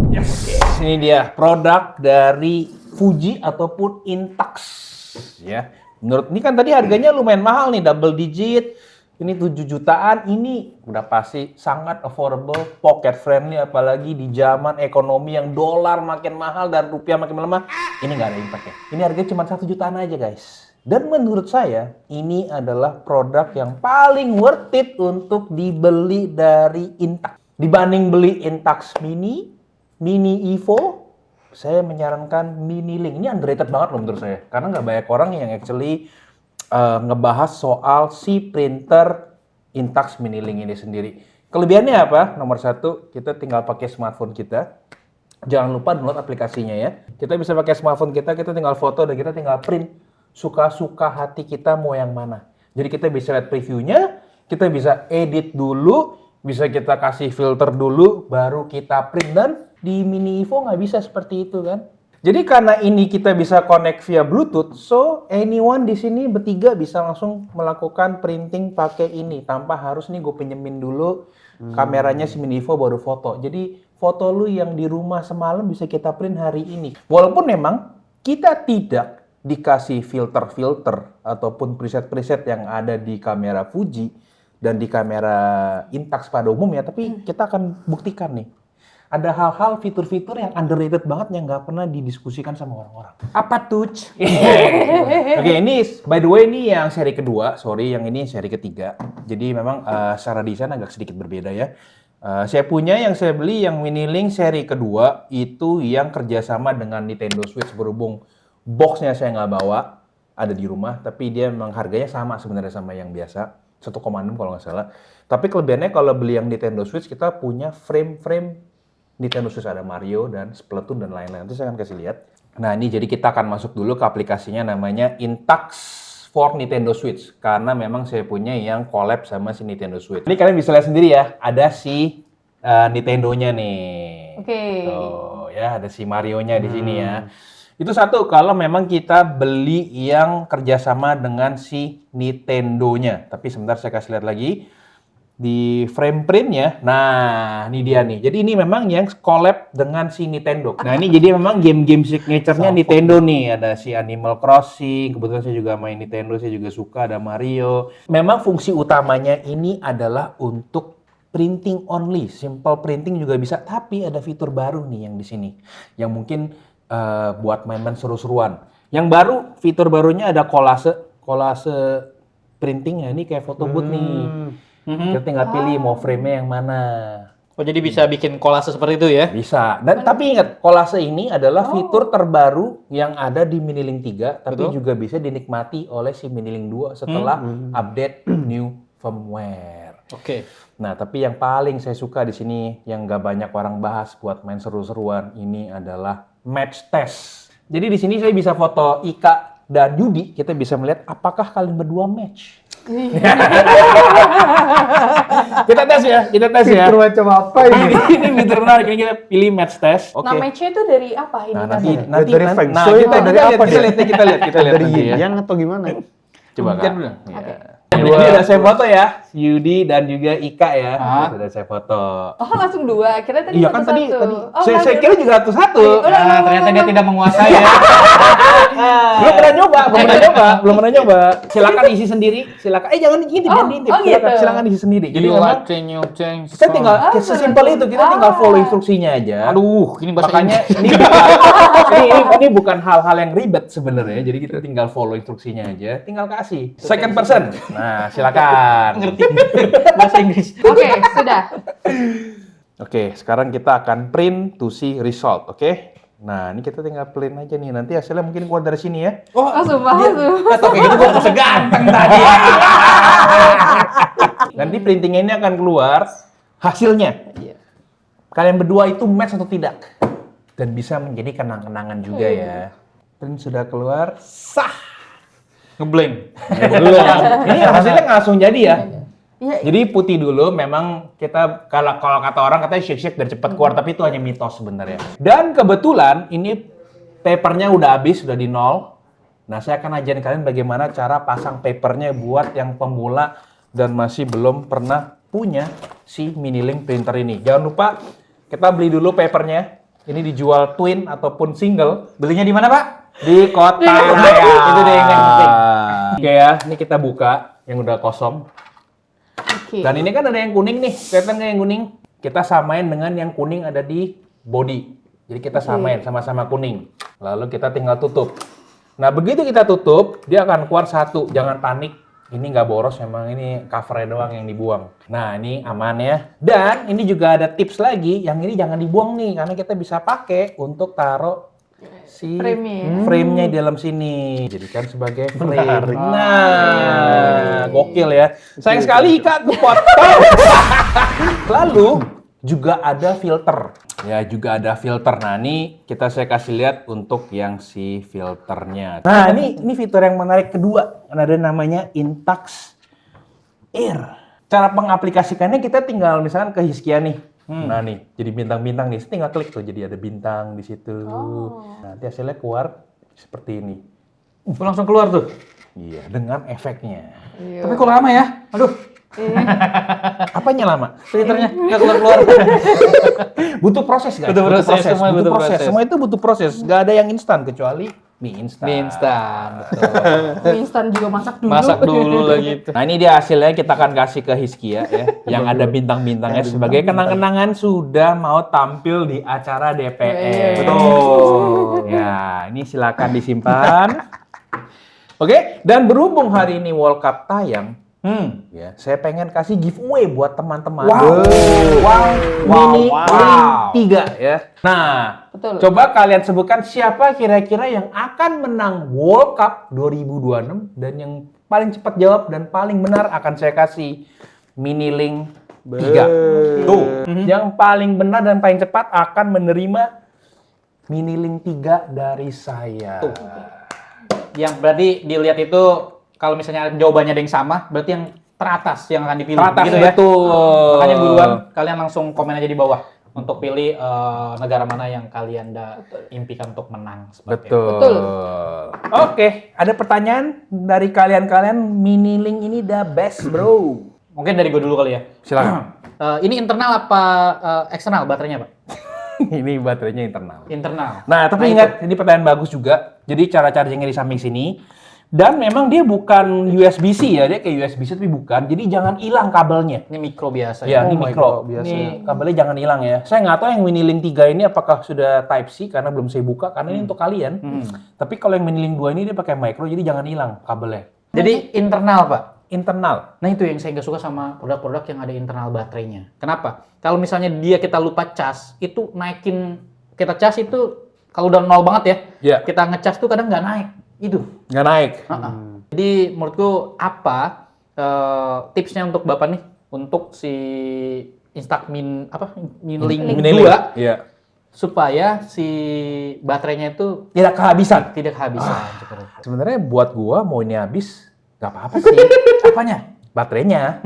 Yes. Ini dia produk dari Fuji ataupun Instax ya. Menurut ini kan tadi harganya lumayan mahal nih, double digit. Ini 7 jutaan, ini udah pasti sangat affordable, pocket friendly, apalagi di zaman ekonomi yang dolar makin mahal dan rupiah makin melemah. Ini nggak ada impact-nya. Ini harganya cuma 1 jutaan aja guys. Dan menurut saya, ini adalah produk yang paling worth it untuk dibeli dari Instax. Dibanding beli Instax Mini, Mini Evo, saya menyarankan Mini Link. Ini underrated banget loh menurut saya. Karena nggak banyak orang yang actually ngebahas soal si printer Instax Mini Link ini sendiri. Kelebihannya apa? Nomor 1, kita tinggal pakai smartphone kita. Jangan lupa download aplikasinya ya. Kita bisa pakai smartphone kita tinggal foto dan kita tinggal print. Suka-suka hati kita mau yang mana. Jadi kita bisa lihat previewnya, kita bisa edit dulu, bisa kita kasih filter dulu, baru kita print. Dan di Mini Evo nggak bisa seperti itu kan. Jadi karena ini kita bisa connect via Bluetooth, so anyone di sini bertiga bisa langsung melakukan printing pakai ini tanpa harus nih gue pinjemin dulu kameranya si Mini Evo baru foto. Jadi foto lu yang di rumah semalam bisa kita print hari ini. Walaupun memang kita tidak dikasih filter-filter ataupun preset-preset yang ada di kamera Fuji dan di kamera Instax pada umumnya, tapi kita akan buktikan nih. Ada hal-hal fitur-fitur yang underrated banget yang nggak pernah didiskusikan sama orang-orang. Apa tuh? Oke, ini by the way ini yang seri kedua, sorry yang ini seri ketiga. Jadi memang secara desain agak sedikit berbeda ya. Saya punya yang saya beli yang Mini Link seri kedua itu yang kerjasama dengan Nintendo Switch, berhubung boxnya saya nggak bawa, ada di rumah, tapi dia memang harganya sama sebenarnya sama yang biasa, 1,6 kalau nggak salah. Tapi kelebihannya kalau beli yang Nintendo Switch kita punya frame-frame Nintendo Switch, ada Mario dan Splatoon dan lain-lain. Nanti saya akan kasih lihat. Nah ini jadi kita akan masuk dulu ke aplikasinya namanya Instax for Nintendo Switch. Karena memang saya punya yang collab sama si Nintendo Switch. Ini kalian bisa lihat sendiri ya, ada si Nintendo-nya nih. Oke. Tuh ya, ada si Mario-nya di sini ya. Itu satu, kalau memang kita beli yang kerjasama dengan si Nintendo-nya. Tapi sebentar saya kasih lihat lagi. Di frame printnya, nah ini dia nih. Jadi ini memang yang collab dengan si Nintendo. Nah ini jadi memang game-game signature-nya Nintendo nih. Ada si Animal Crossing, kebetulan saya juga main Nintendo, saya juga suka, ada Mario. Memang fungsi utamanya ini adalah untuk printing only, simple printing juga bisa. Tapi ada fitur baru nih yang di sini, yang mungkin buat main-main seru-seruan. Yang baru, fitur barunya ada collage printing. Ya ini kayak photo booth nih. Kita tinggal pilih mau frame-nya yang mana. Oh jadi bisa bikin kolase seperti itu ya? Bisa. Dan tapi ingat, collage ini adalah fitur terbaru yang ada di Mini Link 3, tapi juga bisa dinikmati oleh si Mini Link 2 setelah update new firmware. Oke. Nah, tapi yang paling saya suka di sini yang nggak banyak orang bahas buat main seru-seruan ini adalah match test. Jadi di sini saya bisa foto Ika dan Yudi, kita bisa melihat apakah kalian berdua match. Kita tes ya. Fitur macam apa ini? Ini fitur menarik, ini kita pilih match test. Oke. Nah, match-nya itu dari apa ini? Nah, tadi? nanti Dari Feng nah, Shui kita atau dari apa dia? kita lihat Dari nanti ya. yin yang atau gimana? Coba Kak. Dulu. Ya. Jadi udah saya foto ya, Yudi dan juga Ika ya. Sudah saya foto. Oh, langsung dua. Kira tadi Iya kan tadi satu-satu. Oh, saya lanjut. kira juga satu-satu. Nah, ternyata dia tidak menguasai ya. Belum pernah nyoba. Silakan isi sendiri. Silakan. Jangan diintip, Oh, jangan diintip. oh gitu. Silakan isi sendiri. Jadi Jadi memang nyoceng. kita tinggal sesimpel itu, kita tinggal follow instruksinya aja. Aduh, ini bahasa Makanya Inggris. ini bukan hal-hal yang ribet sebenarnya. Jadi kita tinggal follow instruksinya aja, tinggal kasih. Second person. Nah, silakan. ngerti bahasa Inggris. Oke, sudah. Oke, sekarang kita akan print to see result, oke? Nah, ini kita tinggal print aja nih. Nanti hasilnya mungkin keluar dari sini ya. Oh, Sumpah. atau kayak gitu gua seganteng tadi. Nanti printingnya ini akan keluar hasilnya. Kalian berdua itu match atau tidak? Dan bisa menjadi kenang-kenangan juga ya. Print sudah keluar, sah. Ngeblank. Belum. Ini hasilnya nggak langsung jadi ya. Iya. Jadi putih dulu, memang kita kalau kata orang katanya shake biar cepat keluar, tapi itu hanya mitos sebenarnya. Dan kebetulan ini papernya udah habis, sudah di nol. Nah, saya akan ajarin kalian bagaimana cara pasang papernya buat yang pemula dan masih belum pernah punya si Mini Link printer ini. Jangan lupa kita beli dulu papernya. Ini dijual twin ataupun single Belinya di mana, Pak? di kota raya. Itu deh yang penting. Oke ya, ini kita buka yang udah kosong. Oke. Dan ini kan ada yang kuning nih, kelihatan nggak yang kuning? Kita samain dengan yang kuning ada di body. Jadi kita samain sama-sama kuning. Lalu kita tinggal tutup. Nah begitu kita tutup, dia akan keluar satu. Jangan panik. Ini nggak boros, memang ini covernya doang yang dibuang. Nah ini aman ya. Dan ini juga ada tips lagi, yang ini jangan dibuang nih, karena kita bisa pakai untuk taruh si frame-nya di dalam sini. Jadikan sebagai frame. Nah, gokil ya. Sayang sekali Kak, gue potong. Lalu juga ada filter. Ya, juga ada filter. Nah, ini saya kasih lihat untuk yang si filternya. Nah, ini fitur yang menarik kedua. Ada namanya Intouch Air. Cara pengaplikasikannya kita tinggal misalkan ke Hiskia nih. Nah nih, jadi bintang-bintang nih. Tinggal klik tuh, jadi ada bintang di situ. Nanti hasilnya keluar seperti ini. Langsung keluar tuh. Iya, dengan efeknya. Tapi kok lama ya? Aduh, Apanya lama? filternya nggak keluar-keluar. Butuh proses, guys. Butuh proses, semua butuh proses. Semua itu butuh proses. Gak ada yang instan kecuali mie instan. Mie instan, betul. Mie instan juga masak dulu. Masak dulu lagi itu. Nah ini dia hasilnya, kita akan kasih ke Hiskia ya, yang ada bintang-bintangnya sebagai kenang-kenangan sudah mau tampil di acara DPR. Betul. Ya, ini silakan disimpan. Oke, dan berhubung hari ini World Cup tayang, ya, saya pengen kasih giveaway buat teman-teman. Mini Link 3 ya. Nah, Betul. coba kalian sebutkan siapa kira-kira yang akan menang World Cup 2026 dan yang paling cepat jawab dan paling benar akan saya kasih Mini Link 3. Tuh, yang paling benar dan paling cepat akan menerima Mini Link 3 dari saya. Yang berarti dilihat itu kalau misalnya jawabannya ada yang sama, berarti yang teratas yang akan dipilih. Teratas, gitu ya. betul. Makanya buruan kalian langsung komen aja di bawah untuk pilih negara mana yang kalian impikan untuk menang. Seperti itu. Betul. Oke, ada pertanyaan dari kalian-kalian, Mini Link ini the best, bro. Mungkin dari gue dulu kali ya. Silakan. Ini internal apa eksternal baterainya, Pak? Ini baterainya internal. Internal. Nah, tapi ingat, ini pertanyaan bagus juga. Jadi cara chargingnya di samping sini. Dan memang dia bukan USB-C ya, dia kayak USB-C tapi bukan. Jadi jangan hilang kabelnya. Ini mikro biasa Ya, ya. ini mikro. biasa. Ini kabelnya jangan hilang ya. Saya nggak tahu yang Mini Link 3 ini apakah sudah Type-C karena belum saya buka, karena ini untuk kalian. Tapi kalau yang Mini Link 2 ini dia pakai micro, jadi jangan hilang kabelnya. Jadi internal, Pak. Internal. Nah itu yang saya nggak suka sama produk-produk yang ada internal baterainya. Kenapa? Kalau misalnya kita lupa cas, itu naikin, kita cas itu kalau udah nol banget ya, Ya. kita ngecas tuh kadang nggak naik. Itu. Nggak naik. Jadi menurutku apa tipsnya untuk Bapak nih untuk si Mini Link Mini 2 Link. Iya. supaya si baterainya itu Tidak kehabisan. tidak kehabisan. Seperti itu. Sebenarnya buat gua mau ini habis nggak apa-apa sih. Apanya? Baterainya.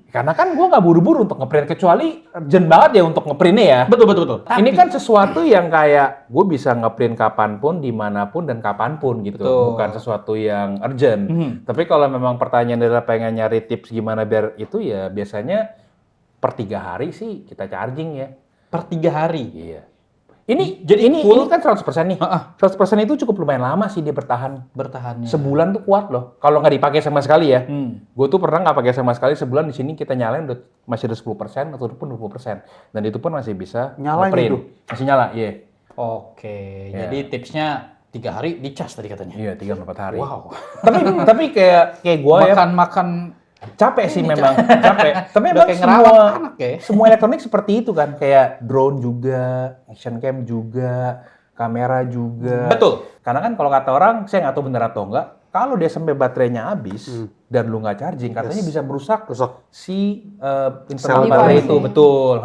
Karena kan gua nggak buru-buru untuk ngeprint, kecuali urgent banget ya untuk ngeprintnya ya. Betul. Ini kan sesuatu yang kayak gue bisa ngeprint kapanpun, dimanapun dan kapanpun gitu. Betul. Bukan sesuatu yang urgent. Tapi kalau memang pertanyaan adalah pengen nyari tips gimana biar itu, ya biasanya per 3 hari sih kita charging ya. Per 3 hari. Iya. Ini jadi ini kan 100% nih. 100% itu cukup lumayan lama sih dia bertahan. Bertahannya. Sebulan tuh kuat loh. Kalau nggak dipakai sama sekali ya. Hmm. Gue tuh pernah nggak pakai sama sekali, sebulan di sini kita nyalain udah masih ada 10% ataupun 20%. Dan itu pun masih bisa Nyala nge-print. itu? Masih nyala, iya. Oke, Ya. jadi tipsnya 3 hari dicas tadi katanya. Iya, 3-4 hari. Wow. Tapi kayak gue ya Makan capek sih memang, capek. Tapi Udah memang kayak ngerawat semua anak ya. semua elektronik seperti itu kan, kayak drone juga, action cam juga, kamera juga. Betul. Karena kan kalau kata orang, saya nggak tahu benar atau enggak, kalau dia sampai baterainya habis dan lu nggak charging, katanya bisa merusak si internal Device. baterai itu, betul.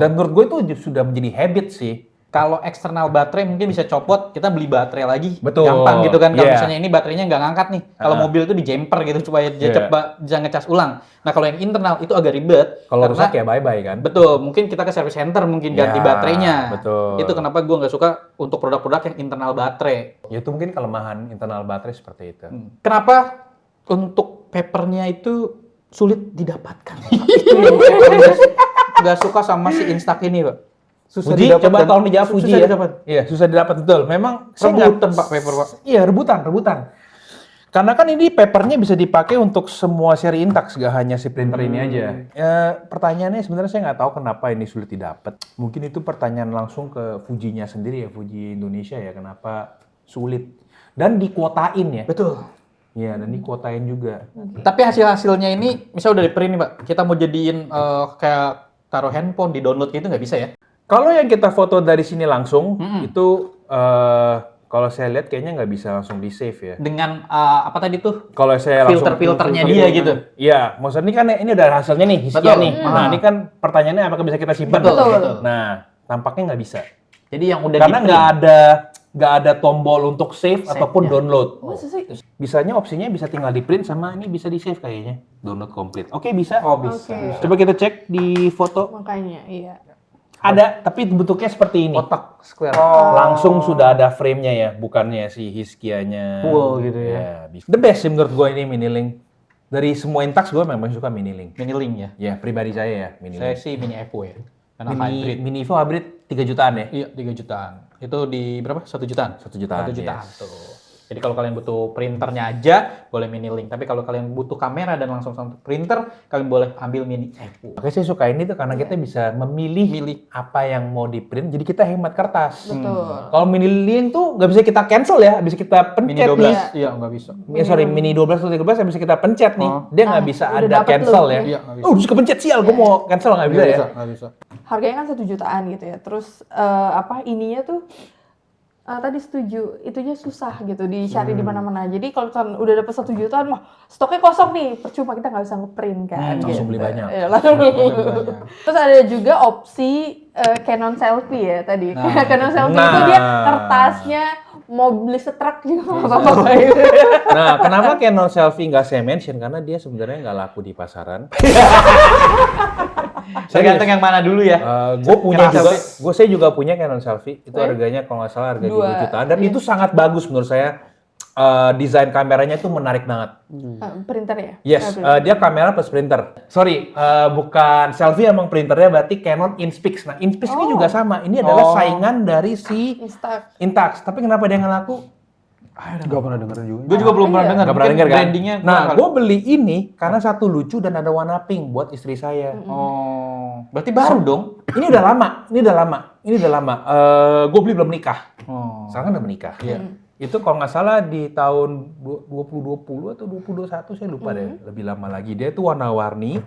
Dan menurut gue itu sudah menjadi habit sih. Kalau eksternal baterai mungkin bisa copot, kita beli baterai lagi. Betul. Gampang gitu kan. Kalau Iya. misalnya ini baterainya nggak ngangkat nih. Kalau mobil itu di jumper gitu supaya dia Iya. cepat bisa ngecas ulang. Nah kalau yang internal itu agak ribet. Kalau karena- rusak ya bye-bye kan. Betul, mungkin kita ke service center mungkin ganti Ya, baterainya. betul. Itu kenapa gue nggak suka untuk produk-produk yang internal baterai. Ya itu mungkin kelemahan internal baterai seperti itu. Kenapa untuk papernya itu sulit didapatkan? Itu yang saya paling nggak suka sama si Instax ini, Pak. Susah Fuji, didapat coba kan? tolong dijawab Fuji Susah ya. didapat. Iya, susah didapat betul. Memang saya Rebutan, nggak- Pak, paper, Pak. Iya, rebutan. Karena kan ini papernya bisa dipakai untuk semua seri Intax, gak hanya si printer ini aja. Pertanyaannya sebenarnya saya nggak tahu kenapa ini sulit didapat. Mungkin itu pertanyaan langsung ke Fujinya sendiri ya, Fuji Indonesia ya, kenapa sulit. Dan dikuotain ya. Betul. Iya, dan dikuotain juga. Tapi hasil-hasilnya ini, misalnya udah di print nih Pak, kita mau jadiin kayak taruh handphone, di download gitu nggak bisa ya? Kalau yang kita foto dari sini langsung, itu kalau saya lihat kayaknya nggak bisa langsung di save ya. Dengan apa tadi tuh? Kalau saya langsung Filter-filternya dia gitu. Iya, maksudnya kan ini udah hasilnya nih, Hiskia Betul. nih. Nah, ini kan pertanyaannya apakah bisa kita simpan? Betul. Nah, tampaknya nggak bisa. Jadi yang udah Karena di-print. nggak ada tombol untuk save ataupun download. Masa sih? Bisanya opsinya bisa tinggal di print sama ini bisa di save kayaknya. Download komplit. Oke, bisa. Oh, bisa. Oke. Coba kita cek di foto. Makanya, iya. Ada, tapi bentuknya seperti ini. Otak square. Langsung sudah ada frame-nya ya, bukannya si Hiskianya. Full gitu ya. Bisa. The best sih menurut gue ini Minilink. Dari semua Intax gue memang suka Minilink. Mini link ya. Ya, pribadi saya ya, Saya Minilink. sih Mini Evo ya. Karena Mini, hybrid. Mini Evo hybrid 3 jutaan ya? Iya, 3 jutaan. Itu di berapa? 1 jutaan? 1 jutaan, 1 jutaan yes. tuh. Jadi kalau kalian butuh printernya aja, boleh Mini Link. Tapi kalau kalian butuh kamera dan langsung sama printer, kalian boleh ambil Mini Evo. Makanya saya suka ini tuh karena kita bisa memilih apa yang mau di print, jadi kita hemat kertas. Betul. Kalau Mini Link tuh nggak bisa kita cancel ya, bisa kita Mini pencet 12, nih. iya nggak bisa. Sorry, Mini 12 atau 13 bisa kita pencet nih. Dia nggak Nah, bisa udah ada dapet cancel lu. ya. Iya, nggak bisa. Oh, bisa kepencet sial, gue mau cancel nggak bisa ya. Nggak bisa. Harganya kan 1 jutaan gitu ya. Terus ininya tuh tadi setuju, itunya susah gitu dicari di mana-mana. Jadi kalau misalkan udah dapet 1 jutaan, wah stoknya kosong nih, percuma kita nggak bisa nge-print kan. langsung beli banyak. Iya, langsung beli banyak. Terus ada juga opsi Canon selfie ya tadi. Nah. Canon selfie itu dia kertasnya mau beli setruk juga nggak apa-apa. Nah, kenapa Canon selfie nggak saya mention? Karena dia sebenarnya nggak laku di pasaran. Tergantung yang mana dulu ya. Gue punya Canon juga, saya juga punya Canon selfie. Itu harganya kalau nggak salah harga 2 jutaan. Dan itu sangat bagus menurut saya. Desain kameranya tuh menarik banget. Printer ya? Yes, dia kamera plus printer. Sorry, bukan selfie, emang printernya berarti Canon Inspix. Nah, Inspix ini juga sama. Ini adalah saingan dari si Intax. Tapi kenapa dia nggak laku? Gak pernah dengerin juga. Gue juga belum pernah dengar. Nggak pernah Mungkin denger kan? brandingnya Nah, kurang gue beli ini karena satu lucu dan ada warna pink buat istri saya. Oh, berarti baru dong. Ini udah lama. Gue beli belum nikah. Oh. Sekarang kan udah menikah. Iya. Itu kalau nggak salah di tahun 2020 atau 2021 saya lupa deh. Lebih lama lagi. Dia itu warna-warni.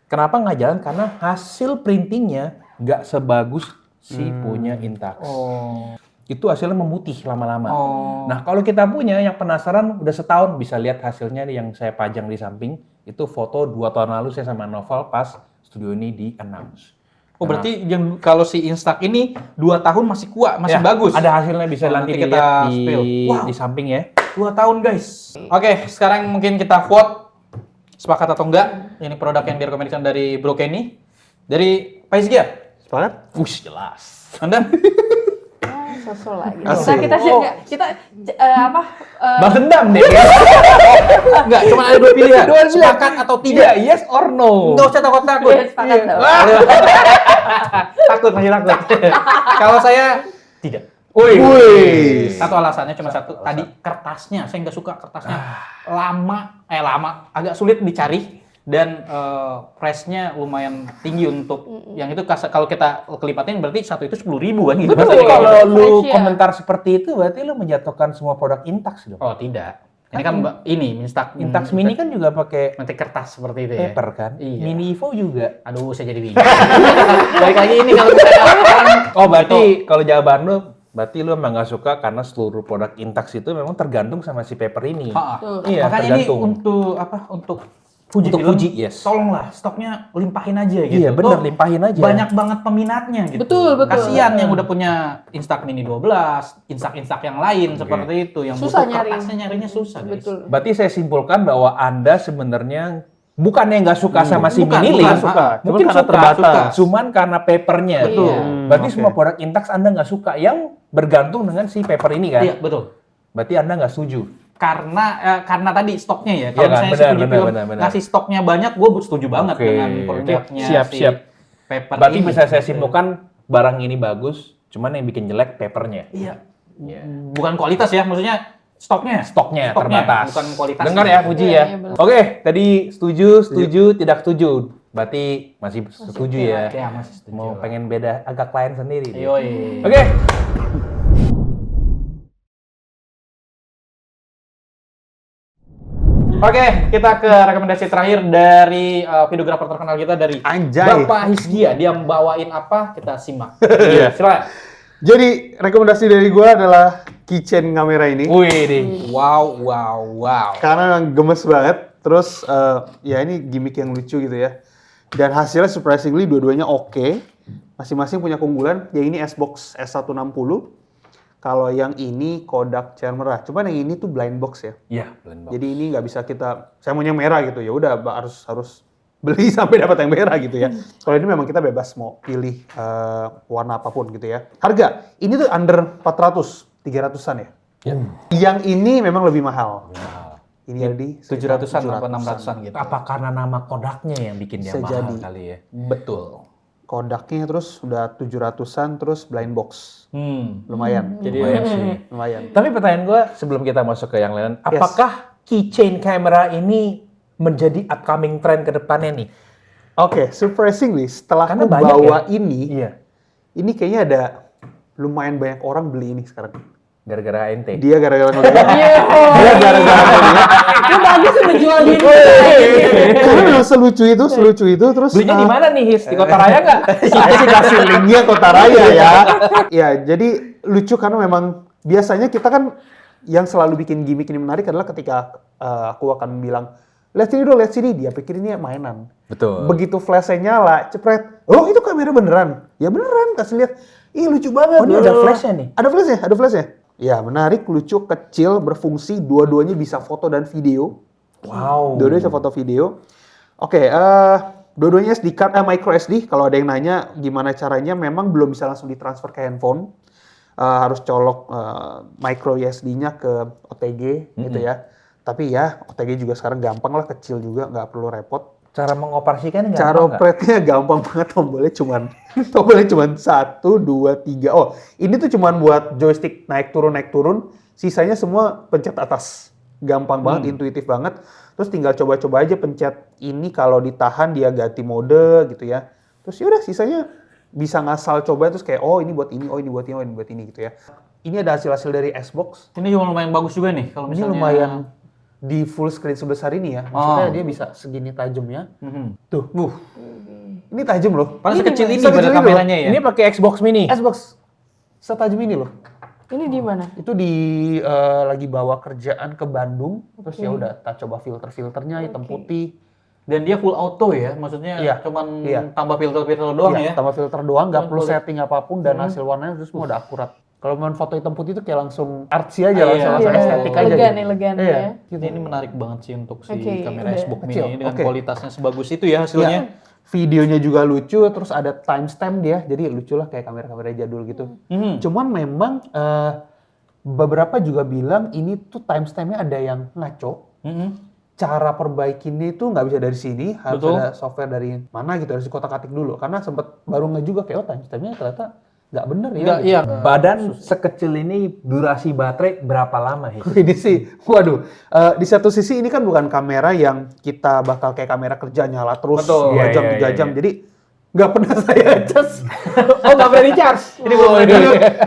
Kenapa nggak jalan? Karena hasil printingnya nggak sebagus si punya Intax. Oh. Itu hasilnya memutih lama-lama. Oh. Nah, kalau kita punya yang penasaran udah setahun bisa lihat hasilnya nih yang saya pajang di samping. Itu foto 2 tahun lalu saya sama Noval pas studio ini di announce. Oh, berarti yang kalau si Instax ini 2 tahun masih kuat, masih Ya, bagus. Ada hasilnya bisa Oh, nanti nanti kita dilihat spill. Wow. di samping ya. 2 tahun, guys. Oke, sekarang mungkin kita vote sepakat atau enggak. Ini produk yang direkomendasikan dari Bro Kenny. Dari Pak Hizkia. Sepakat? Ush, jelas. Anda? Sosok lagi. Asik. Kita sih enggak, kita Bang dendam deh. Enggak, cuma ada 2 pilihan. Sepakat atau tidak. Iya, yes or no. Enggak usah takut-takut. Iya, sepakat dong. Takut, masih takut. Kalau saya tidak. Wih. Satu alasannya cuma satu. Tadi kertasnya, saya nggak suka kertasnya. Lama, agak sulit dicari. Dan price-nya lumayan tinggi untuk yang itu. Kalau kita kelipatin berarti satu itu 10.000 kan gitu. Tapi Maksudnya kayak kalau gitu. lu Fresh ya. komentar seperti itu berarti lu menjatuhkan semua produk Intax dong. Oh tidak. Ini kan ini Intax Mini kan juga pakai nanti kertas seperti itu ya. paper kan. Iya. Mini Evo juga. Aduh, saya jadi bingung. Balik lagi ini kalau kita Oh, berarti kalau jawaban lu berarti lu emang nggak suka karena seluruh produk Intax itu memang tergantung sama si paper ini. Iya, makanya tergantung. ini untuk apa? Untuk Fuji Untuk film, Fuji, yes. tolonglah stoknya limpahin aja gitu. Iya, bener, Toh limpahin aja. Banyak banget peminatnya gitu. Betul. Kasihan yang udah punya Instax Mini 12, Instax yang lain seperti itu, yang Susah butuh nyari. kertasnya nyarinya susah, guys. Betul. Berarti saya simpulkan bahwa Anda sebenarnya bukannya nggak suka sama si Bukan, Mini bukan Link, suka. mungkin Cuma karena suka, terbatas. cuman karena papernya. Betul. Berarti Oke. semua produk Intax Anda nggak suka yang bergantung dengan si paper ini kan? Iya, betul. Berarti Anda nggak setuju. Karena tadi stoknya ya. Iya Kalau kan? misalnya si Benar, Fuji benar, film benar. ngasih stoknya banyak, gue setuju banget Oke, dengan oke. produknya Siap, si siap. paper Berarti ini. bisa saya simpulkan barang ini bagus, cuman yang bikin jelek papernya. Iya. Bukan kualitas ya, maksudnya stoknya terbatas. bukan kualitas. Dengar ya, Fuji Iya, ya. iya, benar. Oke, tadi setuju, tidak setuju. Berarti masih setuju ya. Ya, masih setuju. Mau pengen beda agak lain sendiri. dia. Yoi. Oke. Oke, kita ke rekomendasi terakhir dari videografer terkenal kita dari Anjay. Bapak Hisgia. Dia bawain apa? Kita simak. Iya, silakan. Jadi rekomendasi dari gue adalah keychain kamera ini. Wih, Wow. Karena memang gemes banget. Terus ya ini gimmick yang lucu gitu ya. Dan hasilnya surprisingly dua-duanya oke. Masing-masing punya keunggulan. Yang ini S-Box S160. Kalau yang ini Kodak camera. Cuman yang ini tuh blind box ya. Iya, blind box. Jadi ini nggak bisa saya maunya merah gitu ya. Udah harus beli sampai dapat yang merah gitu ya. Kalau ini memang kita bebas mau pilih warna apapun gitu ya. Harga ini tuh under 400, 300-an ya. Yang ini memang lebih mahal. Ini ada di 700-an atau 600-an gitu. Apa karena nama Kodaknya yang bikin dia Bisa mahal jadi. kali ya? Betul. Kodaknya terus udah 700-an terus blind box. Lumayan. Jadi Lumayan sih. Lumayan. Tapi pertanyaan gue sebelum kita masuk ke yang lain, apakah keychain kamera ini menjadi upcoming trend ke depannya nih? Oke, surprisingly setelah Karena aku banyak bawa ya? ini Iya. kayaknya ada lumayan banyak orang beli ini sekarang. Gara-gara ANT. Dia gara-gara ngeliat. Iya. Dia gara-gara ngeliat. Itu bagus menjual diri. Karena memang selucu itu terus Belinya di mana nih, His? Di Kota Raya nggak? saya sih kasih linknya Kota Raya ya. Ya, jadi lucu karena memang biasanya kita kan yang selalu bikin gimmick ini menarik adalah ketika aku akan bilang, lihat sini, dia pikir ini mainan. Betul. Begitu flashnya nyala, cepret, oh itu kamera beneran. Ya beneran, kasih lihat. Ih lucu banget. Oh, ini ada flashnya nih? Ada flashnya. Ya menarik, lucu, kecil, berfungsi, dua-duanya bisa foto dan video. Wow. Dua-duanya bisa foto video. Oke, dua-duanya SD card, micro SD. Kalau ada yang nanya gimana caranya, memang belum bisa langsung ditransfer ke handphone. Harus colok micro SD-nya ke OTG gitu ya. Tapi ya OTG juga sekarang gampang lah, kecil juga, nggak perlu repot. Cara mengoperasikannya nggak? Cara operate-nya gampang banget, tombolnya cuman 1, 2, 3. Oh, ini tuh cuman buat joystick naik turun, sisanya semua pencet atas. Gampang banget, intuitif banget. Terus tinggal coba-coba aja pencet ini, kalau ditahan dia ganti mode gitu ya. Terus yaudah sisanya bisa ngasal coba terus kayak oh ini buat ini, oh ini buat ini, oh ini buat ini gitu ya. Ini ada hasil-hasil dari S-Box. Ini juga lumayan bagus juga nih kalau Ini misalnya. lumayan di full screen sebesar ini ya. Maksudnya dia bisa segini tajamnya. Tuh. Ini tajam loh. Paling sekecil ini sekecil pada ini kameranya ya. Ini pakai Xbox Mini. S-Box setajam ini loh. Ini di mana? Itu lagi bawa kerjaan ke Bandung, terus ya udah tak coba filternya hitam putih. Dan dia full auto ya, maksudnya Iya. cuman Iya. tambah filter-filter doang Iya, ya. tambah filter doang, nggak perlu boleh. setting apapun dan hasil warnanya itu semua udah akurat. Kalau main foto hitam putih itu kayak langsung artsy aja, Iya. langsung estetik aja. Elegan Iya. ya. Gitu. Ini menarik banget sih untuk si Oke, kamera udah. S-Box Kecil, Mini dengan oke. kualitasnya sebagus itu ya hasilnya. Ya, videonya juga lucu, terus ada timestamp dia, jadi lucu lah kayak kamera-kamera jadul gitu. Cuman memang beberapa juga bilang ini tuh timestampnya ada yang ngaco. Cara perbaikinnya itu nggak bisa dari sini, harus Betul. ada software dari mana gitu, harus kotak-katik dulu. Karena sempet baru nggak juga kayak oh timestampnya ternyata nggak bener ya. Enggak, gitu. iya. Badan sekecil ini durasi baterai berapa lama, His? Ini sih, waduh. Di satu sisi ini kan bukan kamera yang kita bakal kayak kamera kerja nyala terus Betul. 2 jam, Iya, 3 iya, jam. iya. Jadi nggak pernah saya cas. Oh, nggak pernah di-charge? Ini belum ada.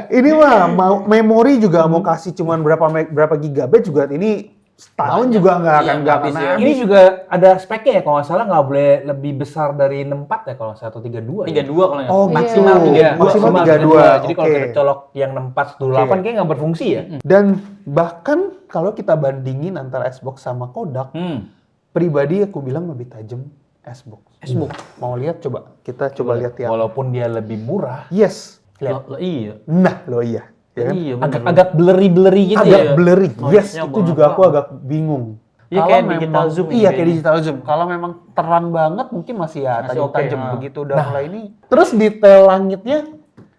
Ini mah mau memori juga mau kasih cuman berapa gigabyte juga ini setahun juga nggak akan nggak habis akan ya. habis. Ini juga ada speknya ya, kalau nggak salah nggak boleh lebih besar dari 64 ya, kalau nggak salah, atau 32 ya? 32 kalau nggak Oh, salah. maksimal Iya. 32. Maksimal 32. Jadi kalau Oke. kita colok yang 64, 28 Oke. kayaknya nggak berfungsi ya? Dan bahkan kalau kita bandingin antara Xbox sama Kodak, pribadi aku bilang lebih tajam Xbox. Mau lihat coba? Kita coba lihat ya. Walaupun dia lebih murah, Yes. Lihat. Iya. Nah, lo iya. Ya kan? Iya, bener. agak blurry-blurry gitu Agak ya. blurry. Yes, Noise-nya itu banget juga aku banget. agak bingung. Iya, Kalau kayak memang- digital zoom ini Iya, kayak kayaknya. digital zoom. Kalau memang terang banget mungkin masih ya Masih tajam-tajam. oke, Begitu udah mulai ini. Terus detail langitnya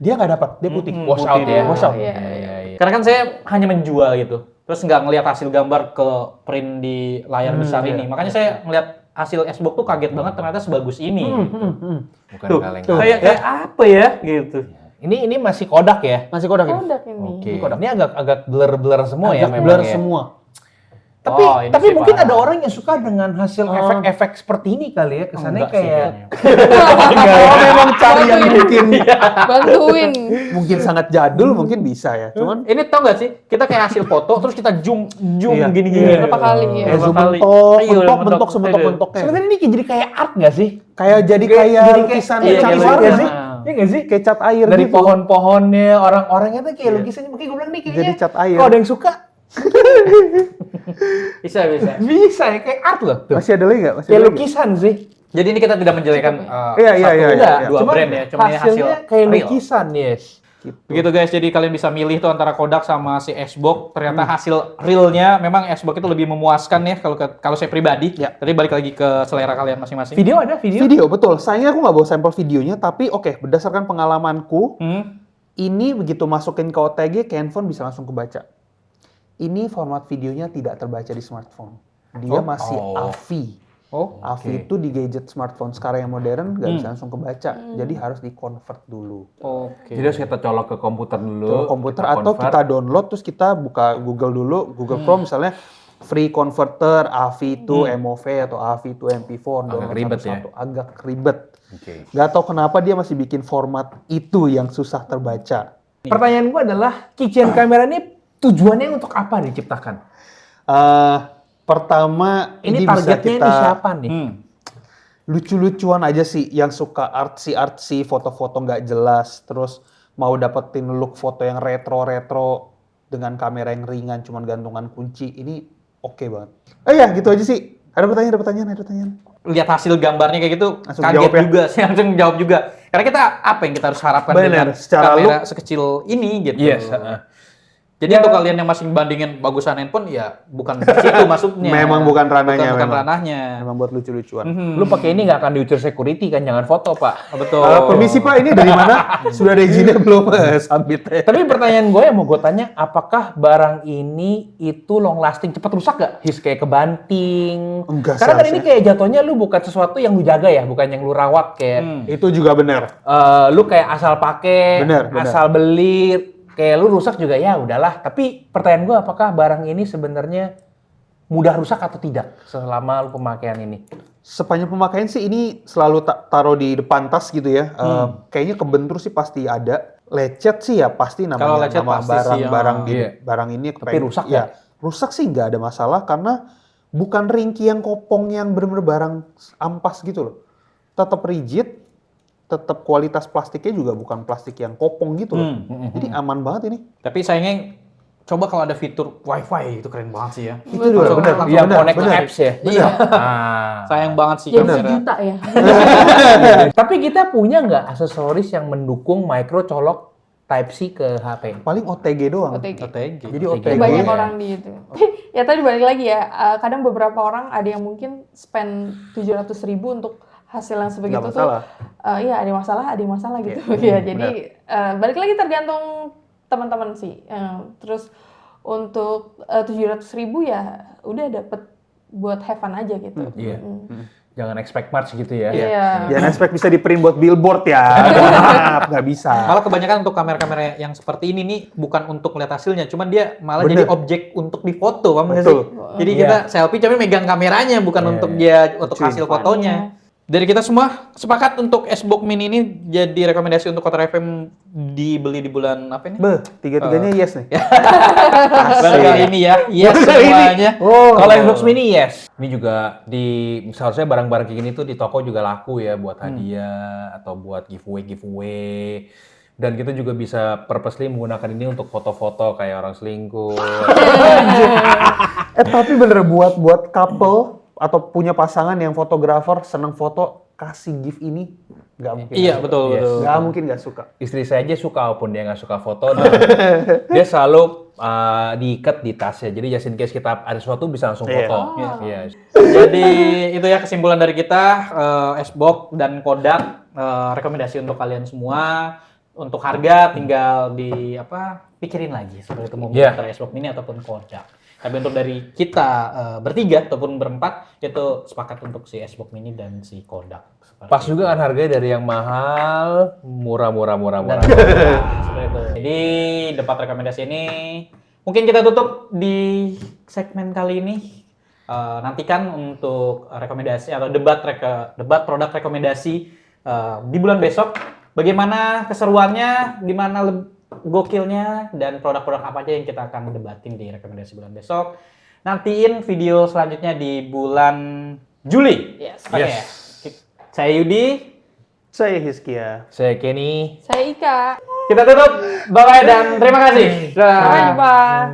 dia nggak dapat, dia putih. Wash out ya. Wash out. Iya, iya. Karena kan saya hanya menjual gitu. Terus nggak ngelihat hasil gambar ke print di layar besar ini. Makanya saya ngelihat hasil S-Box tuh kaget banget ternyata sebagus ini. Bukan Tuh, kaleng. tuh. Kayak apa ya gitu. Ini masih Kodak ya? Masih Kodak ini. Kodak ini. Oke. Ini agak blur semua ya Agak memang blur ya. semua. Tapi Oh, ini sih mungkin parah. ada orang yang suka dengan hasil efek-efek seperti ini kali ya. Kesannya Enggak sih kayak Kalau memang cari yang mungkin Bantuin. mungkin sangat jadul mungkin bisa ya. Cuman Ini tau gak sih, kita kayak hasil foto, terus kita zoom Iya. gini-gini. Berapa kali ya? kayak zoom kali. mentok, Iya, mentok sementok-mentoknya. sebenarnya ini jadi kayak art nggak sih? Kayak jadi kayak lukisan iya, cat kayak air lukisan. sih. Iya nggak sih? Kayak cat air Dari gitu. pohon-pohonnya, orang-orangnya tuh kayak lukisannya. Makanya gue bilang nih kayaknya Jadi cat air. kalau ada yang suka, Bisa. bisa ya. Kayak art loh. Tuh. Masih ada lagi nggak? Masih Kayak ada lagi? lukisan sih. Jadi ini kita tidak menjelekan Iya, satu, iya. dua Cuman brand ya, cuma ini hasil hasilnya kayak real. lukisan, yes. Begitu guys, jadi kalian bisa milih tuh antara Kodak sama si S-Box. Ternyata hasil realnya memang S-Box itu lebih memuaskan ya kalau saya pribadi. Ya. Tapi balik lagi ke selera kalian masing-masing. Video ada video? Video betul. Sayangnya aku nggak bawa sampel videonya, tapi oke, berdasarkan pengalamanku, ini begitu masukin ke OTG, ke handphone bisa langsung kebaca. Ini format videonya tidak terbaca di smartphone. Dia masih AVI. AVI itu di gadget smartphone sekarang yang modern nggak bisa langsung kebaca. Jadi harus di-convert dulu. Oke. Jadi harus kita colok ke komputer dulu. Ke komputer kita atau convert. kita download terus kita buka Google dulu, Google Chrome misalnya free converter AVI to MOV atau AVI to MP4 download ribet ya? satu-satu. Agak ribet. Oke. Nggak tahu kenapa dia masih bikin format itu yang susah terbaca. Pertanyaan gue adalah keychain kamera ini tujuannya untuk apa diciptakan? Pertama Ini bisa targetnya kita ini siapa nih? lucu-lucuan aja sih yang suka artsy foto-foto nggak jelas terus mau dapetin look foto yang retro dengan kamera yang ringan cuman gantungan kunci ini oke banget. Ya gitu aja sih. Ada pertanyaan? Lihat hasil gambarnya kayak gitu, Langsung kaget jawab ya? juga sih, langsung jawab juga. Karena kita apa yang kita harus harapkan Bener, dengan secara kamera sekecil ini gitu. Yes, Jadi untuk kalian yang masih bandingin bagusan handphone ya bukan di situ masuknya. Memang bukan ranahnya, Bukan memang. ranahnya. Memang buat lucu-lucuan. Lu pakai ini nggak akan diucir security kan? Jangan foto, Pak. Betul. Permisi Pak, ini dari mana? Sudah ada izinnya belum? Submit. Tapi pertanyaan gue yang mau gue tanya, apakah barang ini itu long lasting, cepat rusak gak? His kayak kebanting. Enggak Karena kan ini seharusnya. kayak jatuhnya lu bukan sesuatu yang lu jaga ya, bukan yang lu rawat kayak Itu juga benar. lu kayak asal pakai, Bener. asal beli, kayak lu rusak juga ya udahlah. Tapi pertanyaan gue, apakah barang ini sebenarnya mudah rusak atau tidak selama lu pemakaian ini? Sepanjang pemakaian sih ini selalu taruh di depan tas gitu ya. Kayaknya kebentur sih pasti ada. Lecet sih ya pasti namanya. Kalau lecet nama pasti sih, barang iya. barang ini. Tapi rusak ya? Rusak sih nggak ada masalah karena bukan ringki yang kopong yang bener-bener barang ampas gitu loh. Tetap rigid, tetap kualitas plastiknya juga bukan plastik yang kopong gitu loh. Jadi aman banget ini. Tapi sayangnya coba kalau ada fitur wifi itu keren banget sih ya. Itu juga benar. Yang benar, connect ke benar. apps ya? Iya. Ah. Sayang banget sih Jadi kamera. sejuta ya. Tapi kita punya nggak aksesoris yang mendukung micro colok Type-C ke HP? Paling OTG doang. OTG. OTG. Jadi OTG. OTG. Banyak ya. orang di itu. Ya tadi balik lagi ya, kadang beberapa orang ada yang mungkin spend 700.000 untuk hasil yang sebegitu Nggak tuh. masalah. Iya ada yang masalah gitu. Iya, Ya, jadi balik lagi tergantung teman-teman sih. Terus untuk 700.000 ya udah dapet buat have fun aja gitu. Iya. Jangan expect much gitu ya. Iya. Jangan expect bisa di print buat billboard ya. Maaf, nggak bisa. Malah kebanyakan untuk kamera-kamera yang seperti ini nih bukan untuk lihat hasilnya, cuman dia malah Bener. jadi objek untuk difoto, paham nggak Betul. sih? Jadi kita selfie tapi megang kameranya bukan untuk dia untuk Cuy. hasil fotonya. Dari kita semua sepakat untuk S-Box Mini ini jadi rekomendasi untuk Kotor FM dibeli di bulan apa ini? Tiga-tiganya yes nih. Baru kali ini ya, yes semuanya. Oh. Kalau Xbox Mini yes. Ini juga seharusnya barang-barang kayak gini tuh di toko juga laku ya buat hadiah atau buat giveaway. Dan kita juga bisa purposely menggunakan ini untuk foto-foto kayak orang selingkuh. Tapi bener buat couple atau punya pasangan yang fotografer seneng foto kasih gift ini nggak mungkin. Iya, nggak betul, suka. betul. Nggak mungkin nggak suka. Istri saya aja suka walaupun dia nggak suka foto. Dan dia selalu diikat di tasnya. Jadi just in case kita ada sesuatu bisa langsung Iya. foto. Oh. Iya. Jadi itu ya kesimpulan dari kita, S-Box dan Kodak rekomendasi untuk kalian semua. Untuk harga tinggal pikirin lagi seperti itu mau beli Iya. antara S-Box Mini ataupun Kodak. Tapi untuk dari kita bertiga ataupun berempat itu sepakat untuk si Xbox Mini dan si Kodak. Seperti Pas itu. juga kan harganya dari yang mahal, murah. Seperti itu. Jadi debat rekomendasi ini mungkin kita tutup di segmen kali ini. Nantikan untuk rekomendasi atau debat produk rekomendasi di bulan besok. Bagaimana keseruannya, gimana gokilnya, dan produk-produk apa aja yang kita akan debatin di rekomendasi bulan besok. Nantiin video selanjutnya di bulan Juli. Yes. Oke. Saya Yudi. Saya Hizkia. Saya Kenny. Saya Ika. Kita tutup. Bye-bye dan terima kasih. Sampai jumpa.